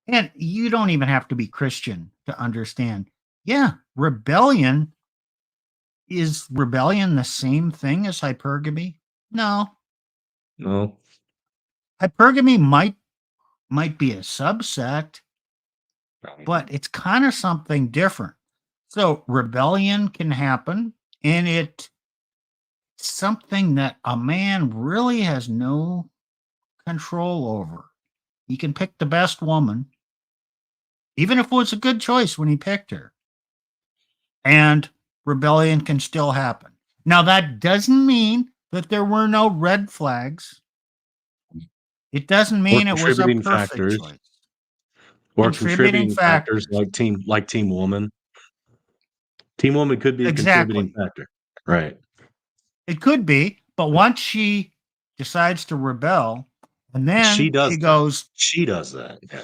S3: And you don't even have to be Christian to understand. Yeah, rebellion. Is rebellion the same thing as hypergamy? No.
S1: No.
S3: Hypergamy might be a subsect, but it's kind of something different. So rebellion can happen, and it's something that a man really has no control over. He can pick the best woman, even if it was a good choice when he picked her. And rebellion can still happen. Now, that doesn't mean that there were no red flags. It doesn't mean it was a
S1: contributing
S3: perfect
S1: factors.
S3: choice.
S1: Or contributing factors like Team Woman. Team Woman could be a contributing factor. Right.
S3: It could be, but once she decides to rebel, and then she does
S1: that. Yeah.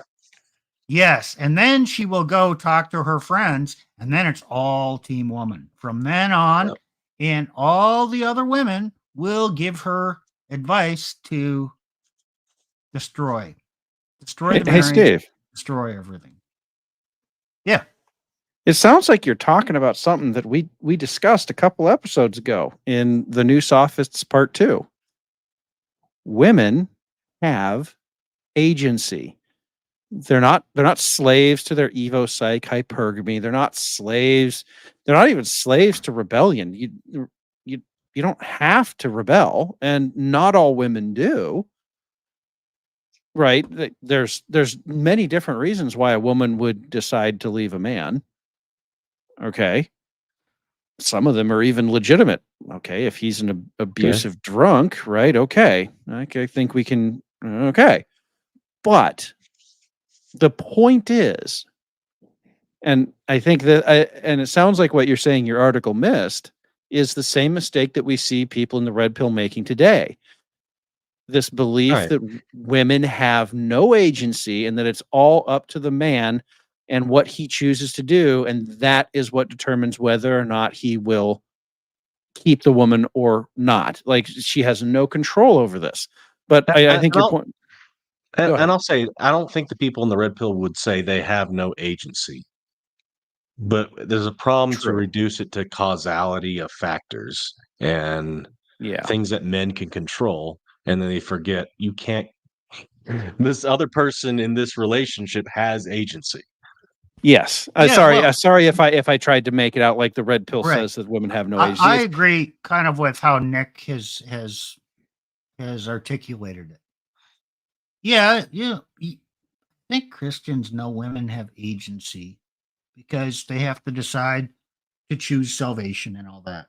S3: Yes, and then she will go talk to her friends, and then it's all Team Woman from then on. Yep. And all the other women will give her advice to destroy the marriage,
S2: hey, Steve.
S3: Destroy everything. Yeah.
S2: It sounds like you're talking about something that we discussed a couple episodes ago in the New Sophists Part 2. Women have agency. they're not slaves to their evo psych hypergamy. They're not slaves. They're not even slaves to rebellion. You don't have to rebel, and not all women do. Right? There's many different reasons why a woman would decide to leave a man. Okay. Some of them are even legitimate. Okay, if he's an abusive drunk, right? Okay, I think we can. Okay, but the point is, and I think and it sounds like what you're saying your article missed is the same mistake that we see people in the red pill making today. This belief
S1: Right.
S2: that women have no agency and that it's all up to the man and what he chooses to do, and that is what determines whether or not he will keep the woman or not. Like, she has no control over this. But I
S1: And
S2: think your point. Go ahead.
S1: I'll say, I don't think the people in the red pill would say they have no agency, but there's a problem to
S2: True.
S1: reduce it to causality of factors and
S2: Yeah.
S1: things that men can control. And then they forget you can't, this other person in this relationship has agency.
S2: Yes.
S3: Yeah,
S2: Sorry.
S3: well-
S2: Sorry if I tried to make it out like the red pill
S3: Right.
S2: says that women have no
S3: I
S2: agency.
S3: agree kind of with how Nick has articulated it. Yeah, I think Christians know women have agency because they have to decide to choose salvation and all that.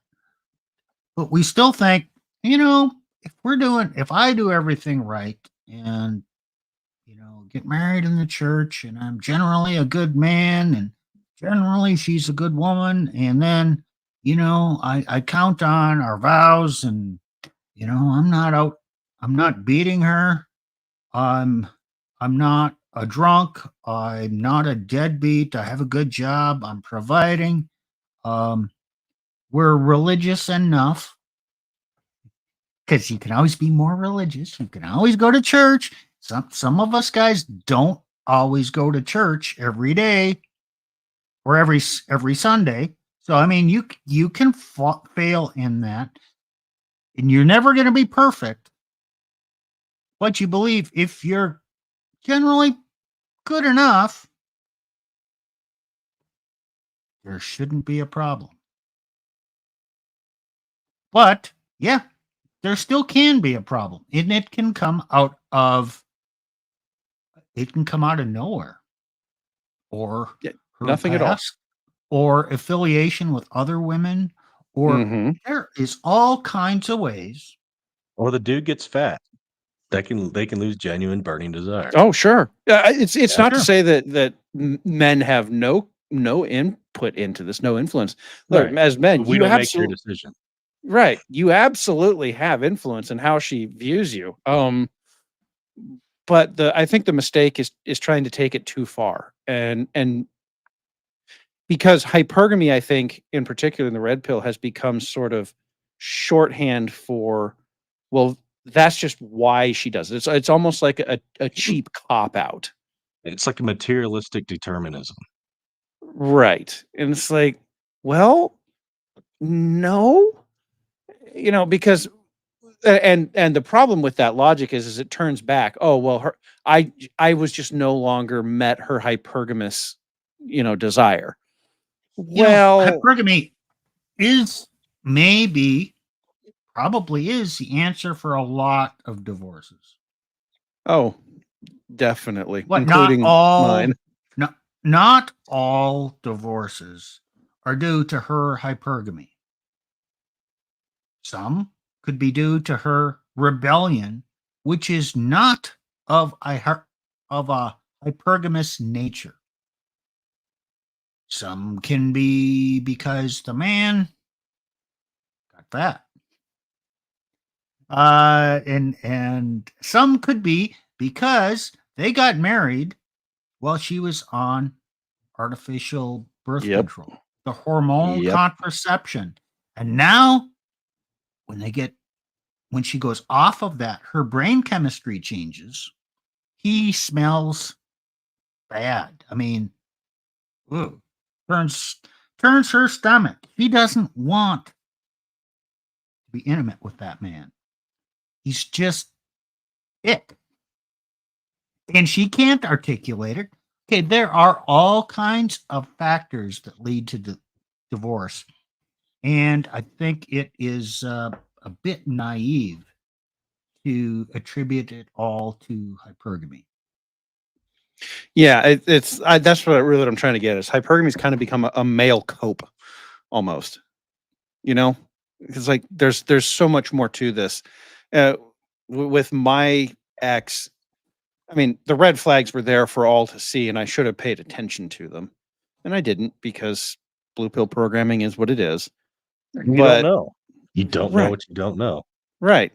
S3: But we still think, if I do everything right and, get married in the church and I'm generally a good man and generally she's a good woman. And then, I count on our vows and, I'm not beating her. I'm not a drunk. I'm not a deadbeat. I have a good job. I'm providing. We're religious enough because you can always be more religious. You can always go to church. Some of us guys don't always go to church every day or every Sunday. So I mean, you can fail in that, and you're never going to be perfect. But you believe if you're generally good enough, there shouldn't be a problem. But yeah, there still can be a problem, and it can come out of nowhere, or
S2: Nothing at all.
S3: or affiliation with other women, or
S2: Mhm.
S3: there is all kinds of ways.
S1: Or the dude gets fat. They can lose genuine burning desire.
S2: Oh, sure. It's not to
S3: Sure.
S2: say that men have no input into this, no influence. Look,
S1: Right.
S2: as men,
S1: We
S2: you
S1: don't make your
S2: absolutely
S1: decision.
S2: right. You absolutely have influence in how she views you. But I think the mistake is trying to take it too far, and because hypergamy, I think, in particular in the red pill, has become sort of shorthand for, well, that's just why she does it. It's almost like a cheap cop out.
S1: It's like a materialistic determinism.
S2: Right. And it's like, well, no, because and the problem with that logic is it turns back. Oh, well, I was just no longer met her hypergamous, desire. Well,
S3: Hypergamy is probably is the answer for a lot of divorces.
S2: oh, definitely,
S3: But
S2: including mine.
S3: Not all divorces are due to her hypergamy. Some could be due to her rebellion, which is not of a hypergamous nature. Some can be because the man got fat. And some could be because they got married while she was on artificial birth control, the hormonal contraception. And now when she goes off of that, her brain chemistry changes. He smells bad. I mean, ooh, turns her stomach. She doesn't want to be intimate with that man. He's just it. and she can't articulate it. Okay, there are all kinds of factors that lead to divorce, and I think it is a bit naive to attribute it all to hypergamy.
S2: Yeah, that's what I'm trying to get is hypergamy's kind of become a male cope almost. You know, it's like there's so much more to this. With my ex, I mean, the red flags were there for all to see, and I should have paid attention to them, and I didn't because blue pill programming is what it is.
S1: You don't
S2: But
S1: know. You don't know
S2: right,
S1: what you don't know.
S2: right,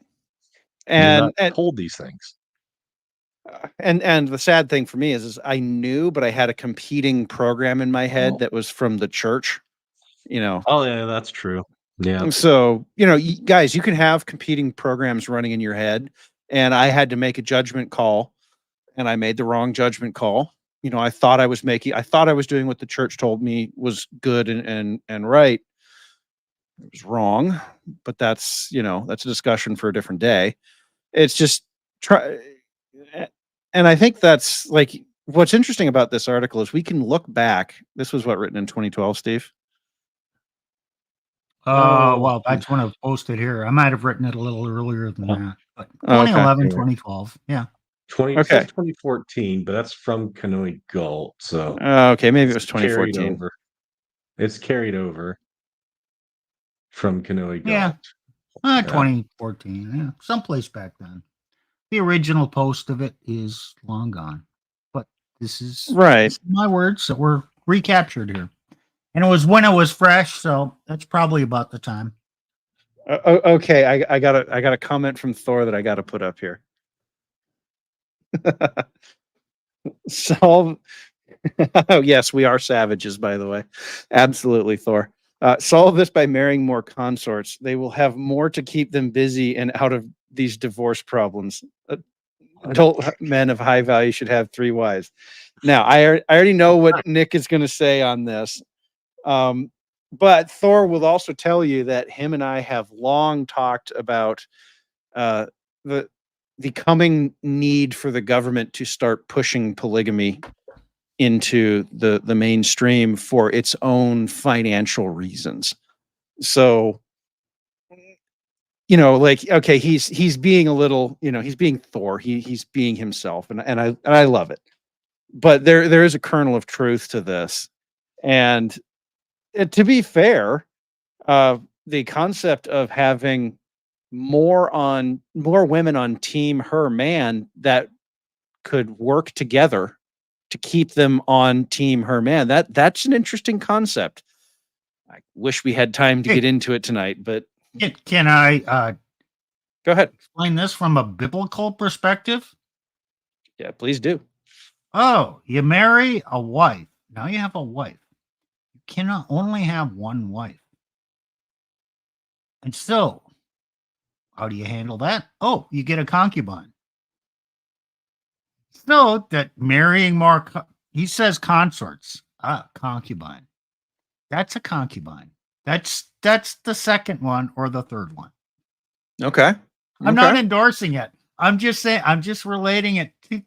S1: You're not
S2: and
S1: told these things.
S2: and the sad thing for me is I knew, but I had a competing program in my head that was from the church. You know,
S1: Oh yeah, that's true. Yeah.
S2: so guys, you can have competing programs running in your head, and I had to make a judgment call, and I made the wrong judgment call. I thought I was doing what the church told me was good and right. It was wrong, but that's a discussion for a different day. It's just try, and I think that's like what's interesting about this article is we can look back. This was written in 2012, Steve.
S3: Well, that's when I posted here. I might have written it a little earlier than that, but
S2: Oh, okay.
S3: 2011, 2012. Yeah.
S1: It says 2014, but that's from Canoe Galt. So
S2: okay, maybe it was
S1: carried
S2: 2014.
S1: over. It's carried over from Canoe Galt.
S3: Yeah. 2014. Yeah. Someplace back then. The original post of it is long gone. But this is my words that were recaptured here. And it was when it was fresh, so that's probably about the time.
S2: Okay, I got a comment from Thor that I got to put up here. Solve. Oh, yes, we are savages, by the way. Absolutely, Thor. Solve this by marrying more consorts. They will have more to keep them busy and out of these divorce problems. Adult men of high value should have 3 wives. Now, I already know what Nick is going to say on this. But Thor will also tell you that him and I have long talked about the coming need for the government to start pushing polygamy into the mainstream for its own financial reasons. So, like, okay, he's being a little, he's being Thor. He's being himself, and I love it. But there is a kernel of truth to this, and to be fair, the concept of having more women on team her man that could work together to keep them on team her man, that's an interesting concept. I wish we had time to get into it tonight, but
S3: can I
S2: go ahead,
S3: explain this from a biblical perspective?
S2: Yeah, please do.
S3: Oh, you marry a wife. Now you have a wife. You cannot only have one wife. And so, how do you handle that? Oh, you get a concubine. So that marrying more, he says consorts. Concubine. That's a concubine. That's the second one or the third one.
S2: Okay.
S3: I'm not endorsing it. I'm just saying, I'm just relating it to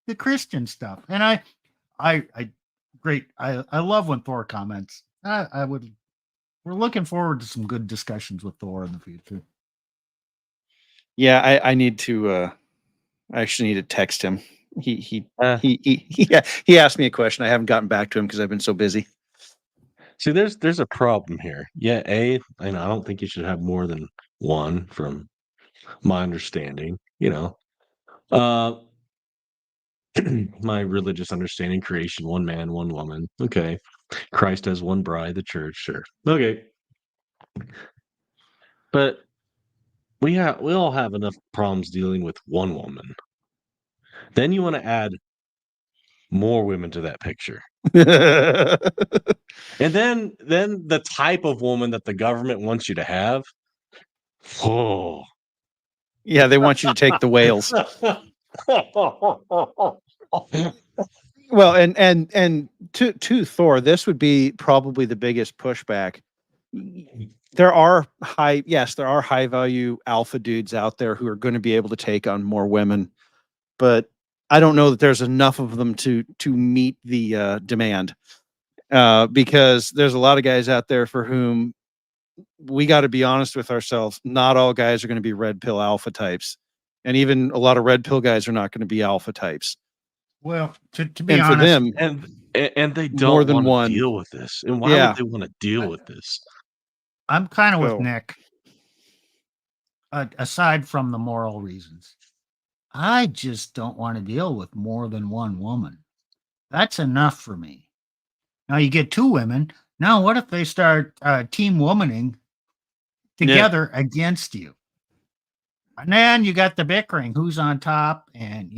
S3: the Christian stuff. And I love when Thor comments. We're looking forward to some good discussions with Thor in the future.
S2: Yeah, I need to. I actually need to text him. He asked me a question. I haven't gotten back to him because I've been so busy.
S1: See, there's a problem here. Yeah, and I don't think you should have more than one, from my understanding. My religious understanding: creation, one man, one woman. Okay, Christ has one bride, the church. Sure. Okay, but we all have enough problems dealing with one woman. Then you want to add more women to that picture. And then the type of woman that the government wants you to have. Oh.
S2: Yeah, they want you to take the whales. Well, and to Thor, this would be probably the biggest pushback. There are high value alpha dudes out there who are going to be able to take on more women, but I don't know that there's enough of them to meet the demand, because there's a lot of guys out there for whom we got to be honest with ourselves. Not all guys are going to be red pill alpha types, and even a lot of red pill guys are not going to be alpha types.
S3: Well, to be
S2: And for
S3: honest,
S2: them,
S1: and they
S2: more
S1: don't
S2: than
S1: want to
S2: one.
S1: deal with this. And why
S2: Yeah.
S1: would they want to deal with this?
S3: I'm kind of with
S2: So-
S3: Nick. Aside from the moral reasons, I just don't want to deal with more than one woman. That's enough for me. Now you get two women. Now, what if they start team womaning together against you? And then you got the bickering, who's on top, and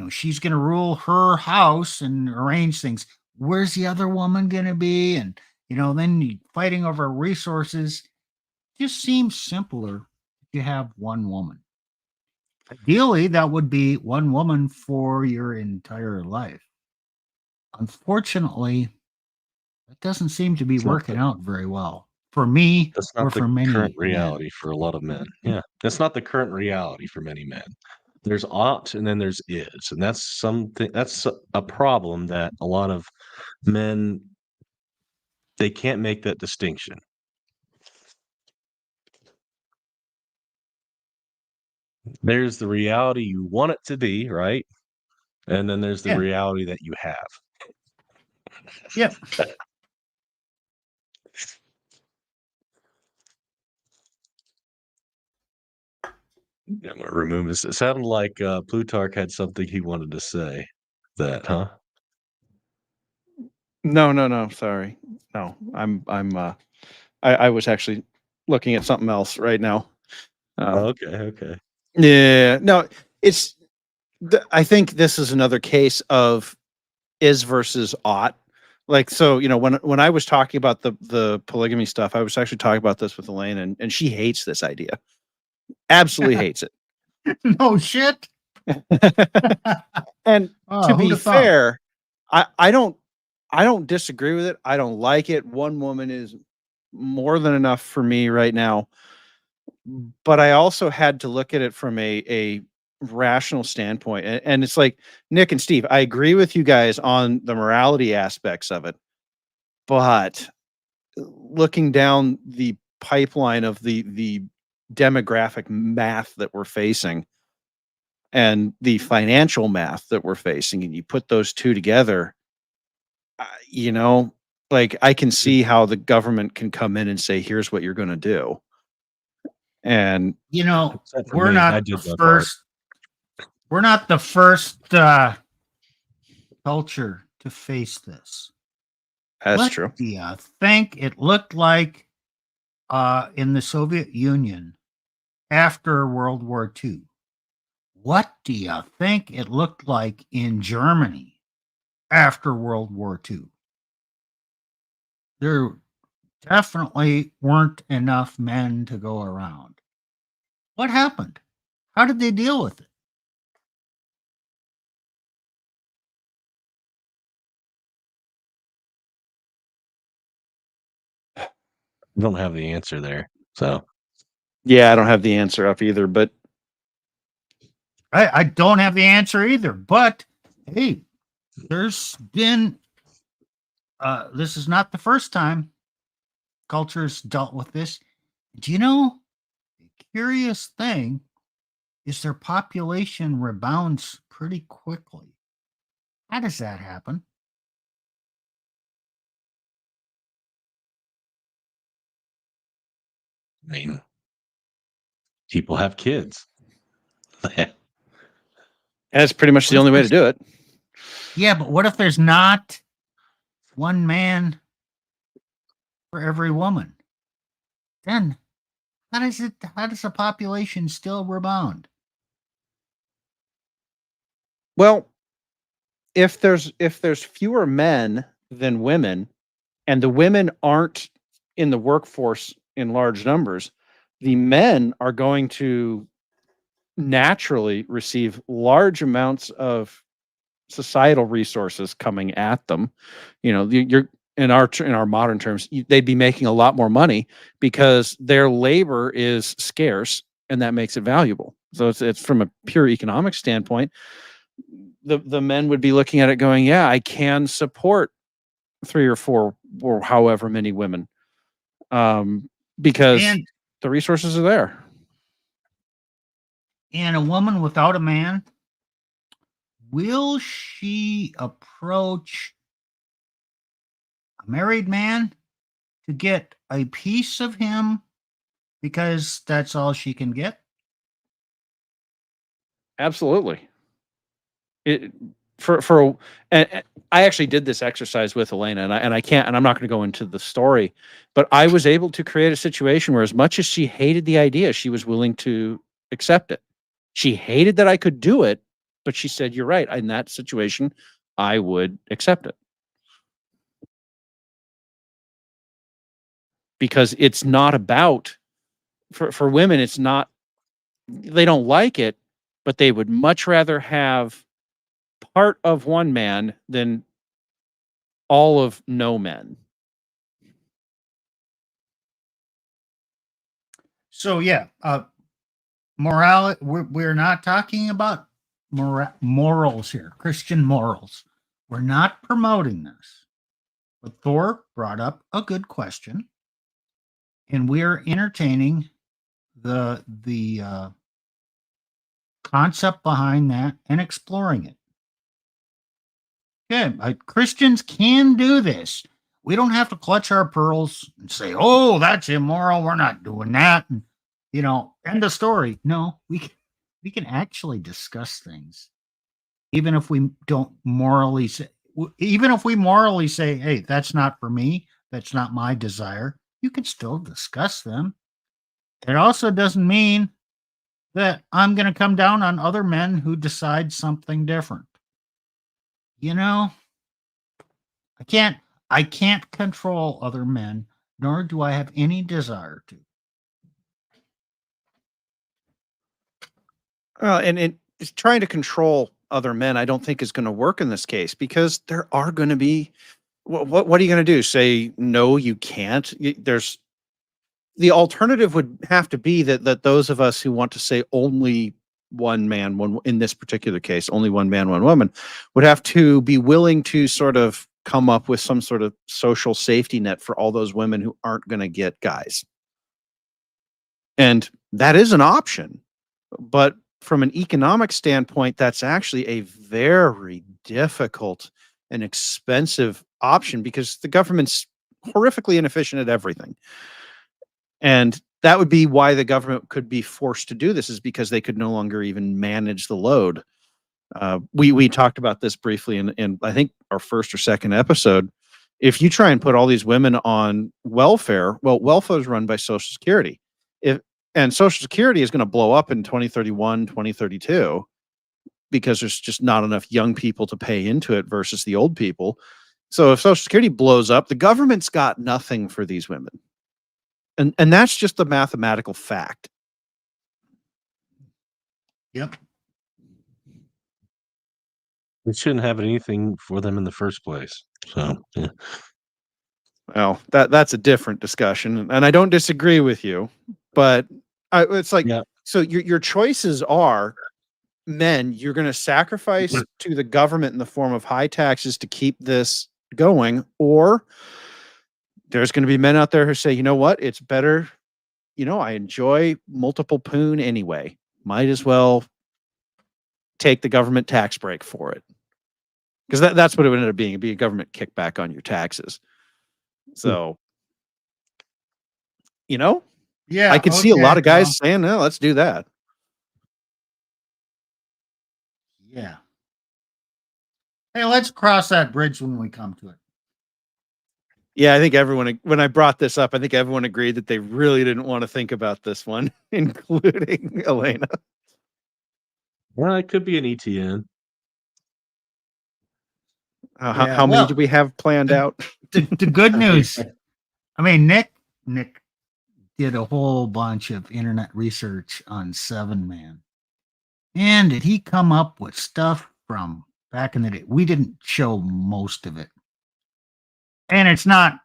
S3: she's going to rule her house and arrange things. Where's the other woman going to be? And then you fighting over resources. Just seems simpler if you have one woman. Ideally, that would be one woman for your entire life. Unfortunately, that doesn't seem to be
S1: It's not
S3: working out very well for me
S1: That's
S3: or
S1: not the
S3: for many
S1: current
S3: men.
S1: reality for a lot of men. Yeah, that's not the current reality for many men. There's ought and then there's is, and that's something. That's a problem that a lot of men they can't make that distinction. There's the reality you want it to be, right? And then there's the
S3: Yeah.
S1: reality that you have.
S3: Yep.
S1: I'm gonna remove this. It sounded like Plutarch had something he wanted to say. That, huh?
S2: No. Sorry. No, I was actually looking at something else right now.
S1: Okay.
S2: Yeah. No, it's. I think this is another case of is versus ought. Like, so, when I was talking about the polygamy stuff, I was actually talking about this with Elaine, and she hates this idea. Absolutely hates it.
S3: No shit.
S2: And
S3: Oh,
S2: to
S3: who'd
S2: be
S3: have thought?
S2: fair, I don't disagree with it. I don't like it. One woman is more than enough for me right now. But I also had to look at it from a rational standpoint. And it's like Nick and Steve, I agree with you guys on the morality aspects of it. But looking down the pipeline of the demographic math that we're facing and the financial math that we're facing, and you put those two together, like I can see how the government can come in and say, here's what you're going to do. And
S1: Except for
S3: we're
S1: me, I
S3: not
S1: did
S3: the
S1: that part.
S3: first. We're not the first culture to face this.
S2: that's
S3: What
S2: true.
S3: do you think it looked like in the Soviet Union after World War II? What do you think it looked like in Germany after World War II? There definitely weren't enough men to go around. What happened? How did they deal with it?
S1: I don't have the answer there. So
S2: Yeah, I don't have the answer up either, but
S3: I don't have the answer either. But hey, there's been this is not the first time cultures dealt with this. Do you know the curious thing is their population rebounds pretty quickly. How does that happen?
S1: I mean, people have kids.
S2: that's pretty much the only way to do it.
S3: Yeah, but what if there's not one man for every woman? Then how does the population still rebound?
S2: Well, if there's fewer men than women, and the women aren't in the workforce in large numbers, the men are going to naturally receive large amounts of societal resources coming at them. You're in our modern terms, they'd be making a lot more money because their labor is scarce, and that makes it valuable. So it's from a pure economic standpoint, the men would be looking at it going, yeah, I can support 3 or 4 or however many women, because
S3: And
S2: the resources are there.
S3: a woman without a man, will she approach a married man to get a piece of him because that's all she can get?
S2: Absolutely. It for and I actually did this exercise with Elena, and I can't, and I'm not going to go into the story, but I was able to create a situation where, as much as she hated the idea, she was willing to accept it. She hated that I could do it, but she said, "You're right. In that situation, I would accept it." Because it's not about, for women, it's not, they don't like it, but they would much rather have part of one man than all of no men.
S3: So yeah, morality. We're not talking about morals here, Christian morals. We're not promoting this. But Thor brought up a good question, and we're entertaining the concept behind that and exploring it. Yeah, Christians can do this. We don't have to clutch our pearls and say, "Oh, that's immoral. We're not doing that." And, end of story. No, we can actually discuss things, even if we don't morally say, even if we morally say, "Hey, that's not for me. That's not my desire." You can still discuss them. It also doesn't mean that I'm going to come down on other men who decide something different. You know, I can't control other men, nor do I have any desire to.
S2: And it's trying to control other men, I don't think is going to work in this case, because there are going to be, what are you going to do? Say no, you can't. There's, the alternative would have to be that those of us who want to say only one man, one, in this particular case, only one man, one woman, would have to be willing to sort of come up with some sort of social safety net for all those women who aren't going to get guys. And that is an option. But from an economic standpoint, that's actually a very difficult and expensive option, because the government's horrifically inefficient at everything. And that would be why the government could be forced to do this, is because they could no longer even manage the load. We talked about this briefly in I think our first or second episode. If you try and put all these women on welfare, well, welfare is run by Social Security. If And Social Security is going to blow up in 2031, 2032, because there's just not enough young people to pay into it versus the old people. So if Social Security blows up, the government's got nothing for these women. And that's just a mathematical fact.
S3: Yep.
S1: We shouldn't have anything for them in the first place. So, yeah.
S2: Well, that's a different discussion, and I don't disagree with you, but it's like,
S1: Yeah.
S2: so your choices are, men, you're going to sacrifice to the government in the form of high taxes to keep this going, or there's going to be men out there who say, you know what, it's better. I enjoy multiple poon anyway. Might as well take the government tax break for it. Because that's what it would end up being. It'd be a government kickback on your taxes. So,
S3: Yeah.
S2: I could see a
S3: okay,
S2: lot of guys
S3: well,
S2: saying, no, let's do that.
S3: yeah. Hey, let's cross that bridge when we come to it.
S2: Yeah, I think everyone, when I brought this up, I think everyone agreed that they really didn't want to think about this one, including Elena.
S1: Well, it could be an ETN.
S2: How many do we have planned out?
S3: The good news. I mean, Nick did a whole bunch of internet research on Sandman. And did he come up with stuff from back in the day? We didn't show most of it. And it's not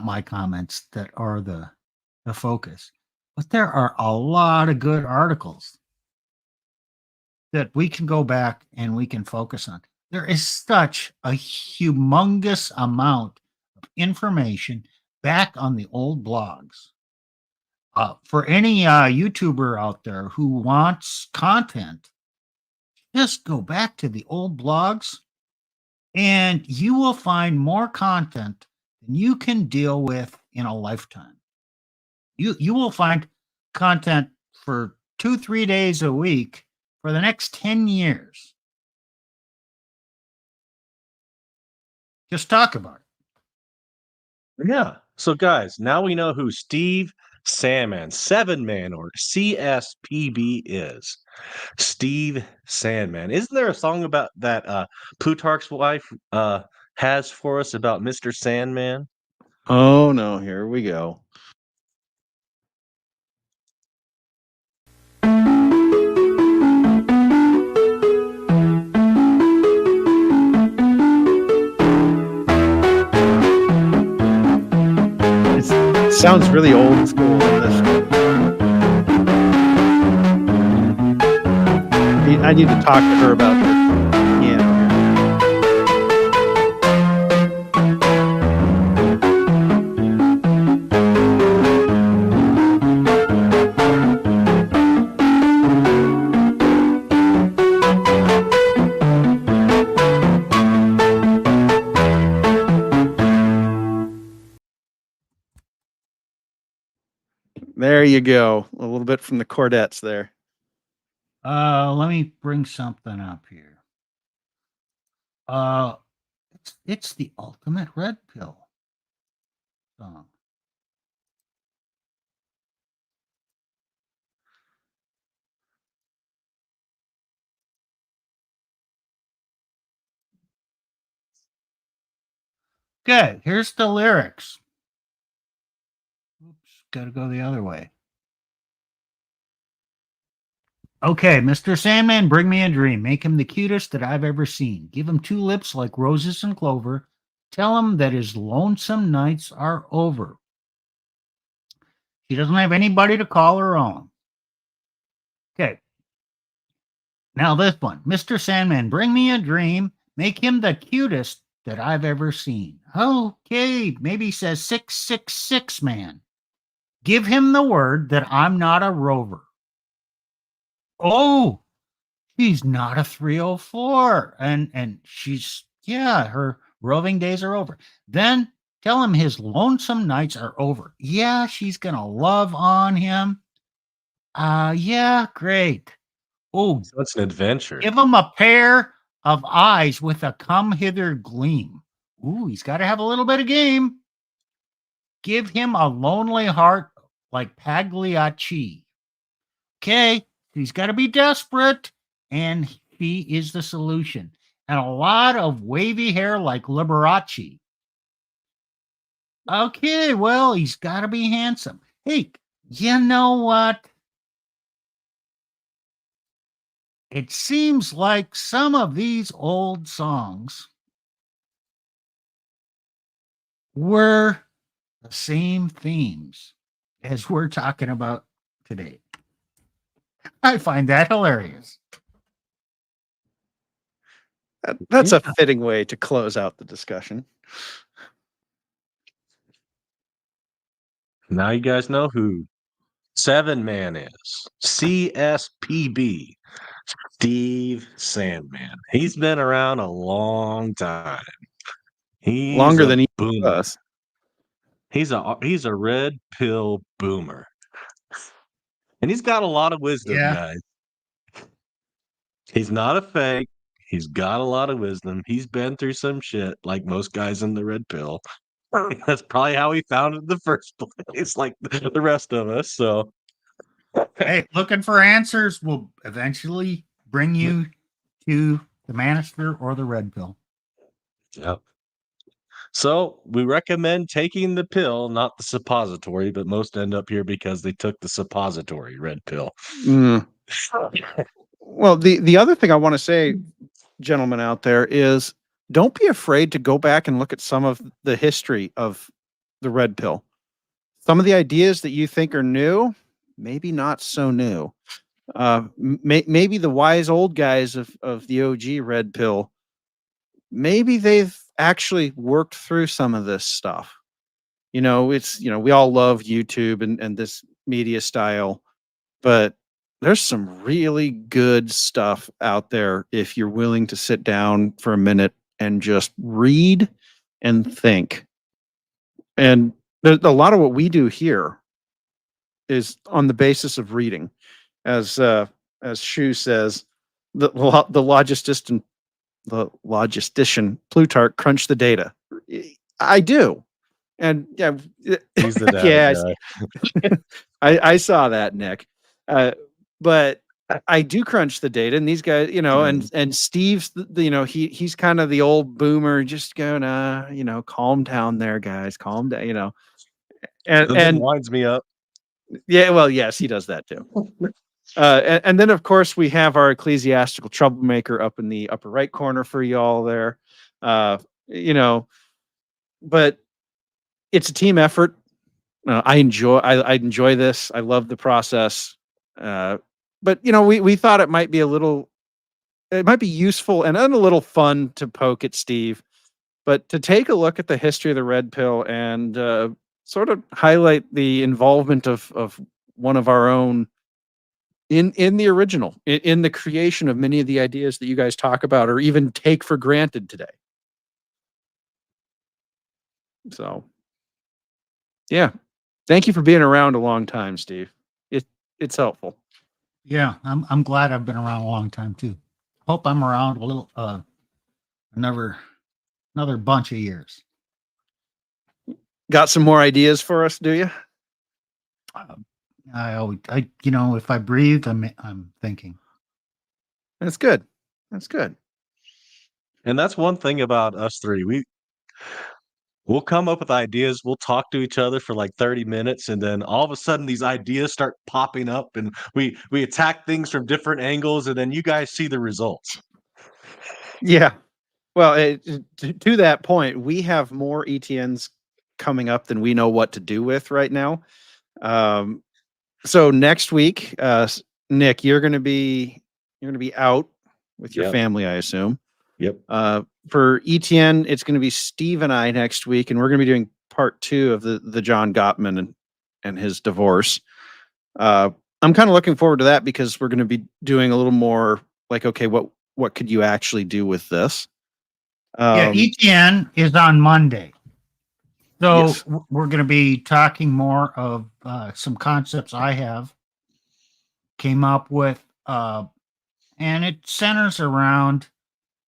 S3: my comments that are the focus. But there are a lot of good articles that we can go back and we can focus on. There is such a humongous amount of information back on the old blogs. For any YouTuber out there who wants content, just go back to the old blogs and you will find more content than you can deal with in a lifetime. You will find content for 2-3 days a week for the next 10 years. Just talk about it.
S1: Yeah. So, guys, now we know who Steve Sandman, 7-Man, or CSPB is. Steve Sandman. Isn't there a song about that Plutarch's wife has for us about Mr. Sandman?
S2: Oh no, here we go. It sounds really old school in this. I need to talk to her about this. Yeah. There you go. A little bit from the Cordettes there.
S3: Let me bring something up here. It's the ultimate red pill song. Okay, here's the lyrics. Oops, gotta go the other way. Okay, Mr. Sandman, bring me a dream. Make him the cutest that I've ever seen. Give him 2 lips like roses and clover. Tell him that his lonesome nights are over. She doesn't have anybody to call her own. Okay. Now this one. Mr. Sandman, bring me a dream. Make him the cutest that I've ever seen. Okay, maybe says 666 man. Give him the word that I'm not a rover. Oh, she's not a 304. And she's, yeah, her roving days are over. Then tell him his lonesome nights are over. Yeah, she's going to love on him. Yeah, great. Oh,
S1: So it's an adventure.
S3: give him a pair of eyes with a come hither gleam. Ooh, he's got to have a little bit of game. Give him a lonely heart like Pagliacci. Okay, he's got to be desperate, and he is the solution. And a lot of wavy hair like Liberace. Okay, well, he's got to be handsome. Hey, you know what? It seems like some of these old songs were the same themes as we're talking about today. I find that hilarious.
S2: That's a fitting way to close out the discussion.
S1: Now you guys know who 7-Man is. CSPB. Steve Sandman. He's been around a long time. He's
S2: Longer
S1: a
S2: than
S1: boomer.
S2: us.
S1: He's a red pill boomer. And he's got a lot of wisdom,
S3: Yeah.
S1: guys. He's not a fake. He's got a lot of wisdom. He's been through some shit like most guys in the red pill. That's probably how he found it in the first place, like the rest of us. So,
S3: Hey, looking for answers will eventually bring you to the Manister or the red pill.
S1: yeah. So we recommend taking the pill, not the suppository, but most end up here because they took the suppository red pill.
S2: Mm. Well, the other thing I want to say, gentlemen out there, is don't be afraid to go back and look at some of the history of the red pill. Some of the ideas that you think are new, maybe not so new. Maybe the wise old guys of the OG Red Pill, maybe they've actually worked through some of this stuff. It's, we all love YouTube and this media style, but there's some really good stuff out there if you're willing to sit down for a minute and just read and think. And there's a lot of what we do here is on the basis of reading. As Shu says, the logistician Plutarch crunched the data. I do. And yeah,
S1: He's the data
S2: yeah,
S1: guy.
S2: I saw that, Nick. But I do crunch the data, and these guys, and Steve's, he's kind of the old boomer, just going, calm down there, guys, calm down,
S1: And winds me up.
S2: Yeah, well, yes, he does that too. And then, of course, we have our ecclesiastical troublemaker up in the upper right corner for y'all there. But it's a team effort. I enjoy this. I love the process. But we thought it might be useful and a little fun to poke at Steve, but to take a look at the history of the Red Pill and sort of highlight the involvement of one of our own in the original, in the creation of many of the ideas that you guys talk about or even take for granted today. So, yeah. Thank you for being around a long time, Steve. It's helpful.
S3: Yeah, I'm glad I've been around a long time too. Hope I'm around a little another bunch of years.
S2: Got some more ideas for us, do you?
S3: If I breathe, I'm thinking.
S2: That's good. That's good.
S1: And that's one thing about us three. We'll come up with ideas. We'll talk to each other for like 30 minutes, and then all of a sudden these ideas start popping up, and we attack things from different angles, and then you guys see the results.
S2: Yeah. Well, to that point, we have more ETNs coming up than we know what to do with right now. So next week, Nick, you're going to be out with your family, I assume.
S1: Yep.
S2: For ETN, it's going to be Steve and I next week, and we're going to be doing part 2 of the John Gottman and his divorce. I'm kind of looking forward to that because we're going to be doing a little more like, okay, what could you actually do with this?
S3: ETN is on Monday. So
S2: Yes.
S3: We're going to be talking more of some concepts I came up with, and it centers around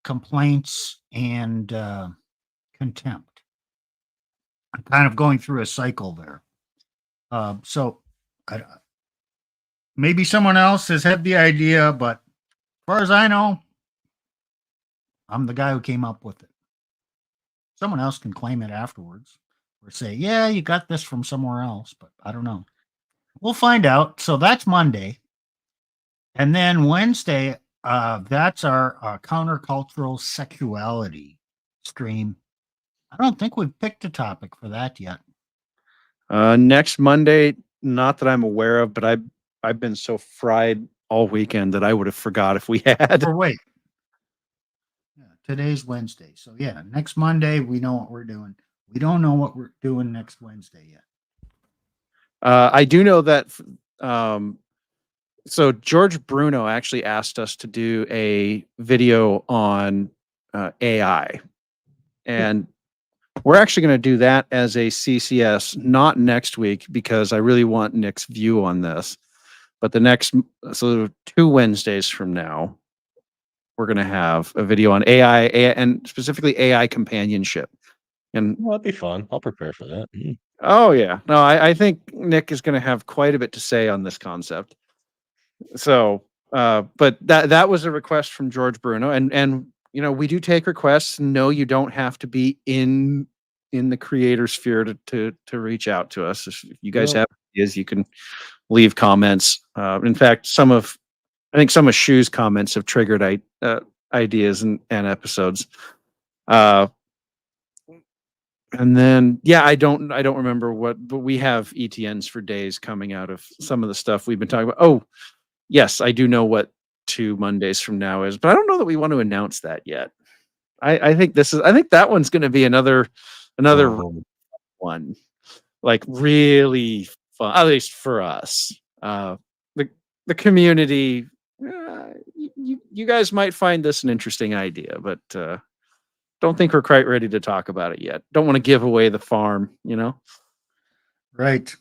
S3: complaints and contempt. I'm kind of going through a cycle there. So maybe someone else has had the idea, but as far as I know, I'm the guy who came up with it. Someone else can claim it afterwards or say, yeah, you got this from somewhere else, but I don't know. We'll find out. So that's Monday. And then Wednesday, that's our countercultural sexuality stream. I don't think we've picked a topic for that yet.
S2: Next Monday, not that I'm aware of, but I've been so fried all weekend that I would have forgot if we had.
S3: Or wait. Yeah, today's Wednesday. So yeah, next Monday, we know what we're doing. We don't know what we're doing next Wednesday yet.
S2: I do know that so George Bruno actually asked us to do a video on AI. And we're actually going to do that as a CCS, not next week, because I really want Nick's view on this. But so 2 Wednesdays from now, we're going to have a video on AI and specifically AI companionship. And
S1: Well, that'd be fun. I'll prepare for that.
S2: oh yeah, no, I think Nick is going to have quite a bit to say on this concept. So, but that was a request from George Bruno, and we do take requests. No, you don't have to be in the creator sphere to reach out to us. If you guys have ideas, you can leave comments. In fact, I think some of Shu's comments have triggered ideas and episodes. And then, yeah, I don't remember but we have ETNs for days coming out of some of the stuff we've been talking about. Oh, yes, I do know what 2 Mondays from now is, but I don't know that we want to announce that yet. I think that one's going to be another
S1: Oh,
S2: one, like really fun, at least for us. The community, you guys might find this an interesting idea, but don't think we're quite ready to talk about it yet. Don't want to give away the farm,
S3: Right.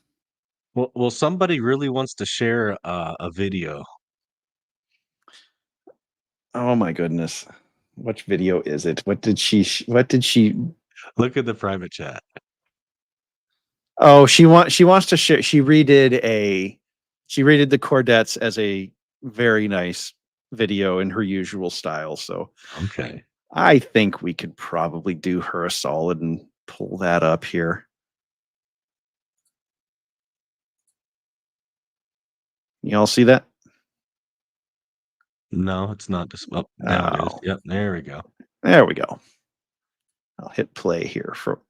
S1: well, somebody really wants to share a video.
S2: Oh my goodness. Which video is it? What did she
S1: Look at the private chat.
S2: Oh, she wants to share. She redid the Cordettes as a very nice video in her usual style. So
S1: Okay.
S2: I think we could probably do her a solid and pull that up here. Y'all see that?
S1: No, it's not just. Oh, now it is.
S2: Oh.
S1: Yep, there we go.
S2: There we go. I'll hit play here for.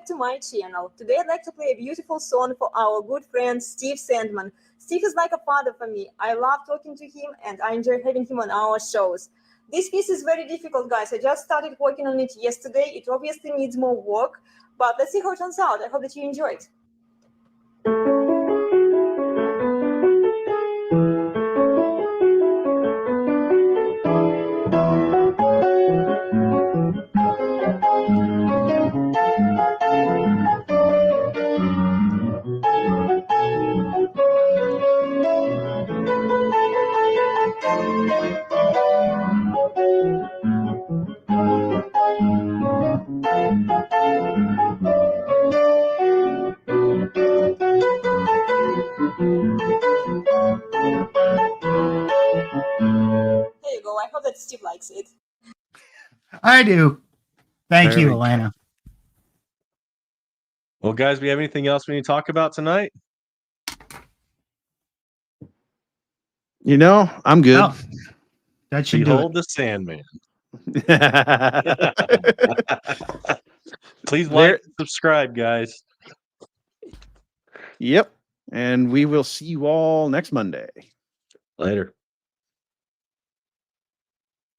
S4: To my channel. Today I'd like to play a beautiful song for our good friend Steve Sandman. Steve is like a father for me. I love talking to him and I enjoy having him on our shows. This piece is very difficult, guys. I just started working on it yesterday. It obviously needs more work, but let's see how it turns out. I hope that you enjoy it. There you go. I hope that Steve likes it.
S3: I do. Thank
S2: There
S3: you,
S2: we go.
S3: Elena.
S1: Well, guys, we have anything else we need to talk about tonight?
S2: I'm good.
S3: Oh, that should do
S1: Behold
S3: it.
S1: the Sandman. Please like and subscribe, guys.
S2: Yep. And we will see you all next Monday.
S1: Later.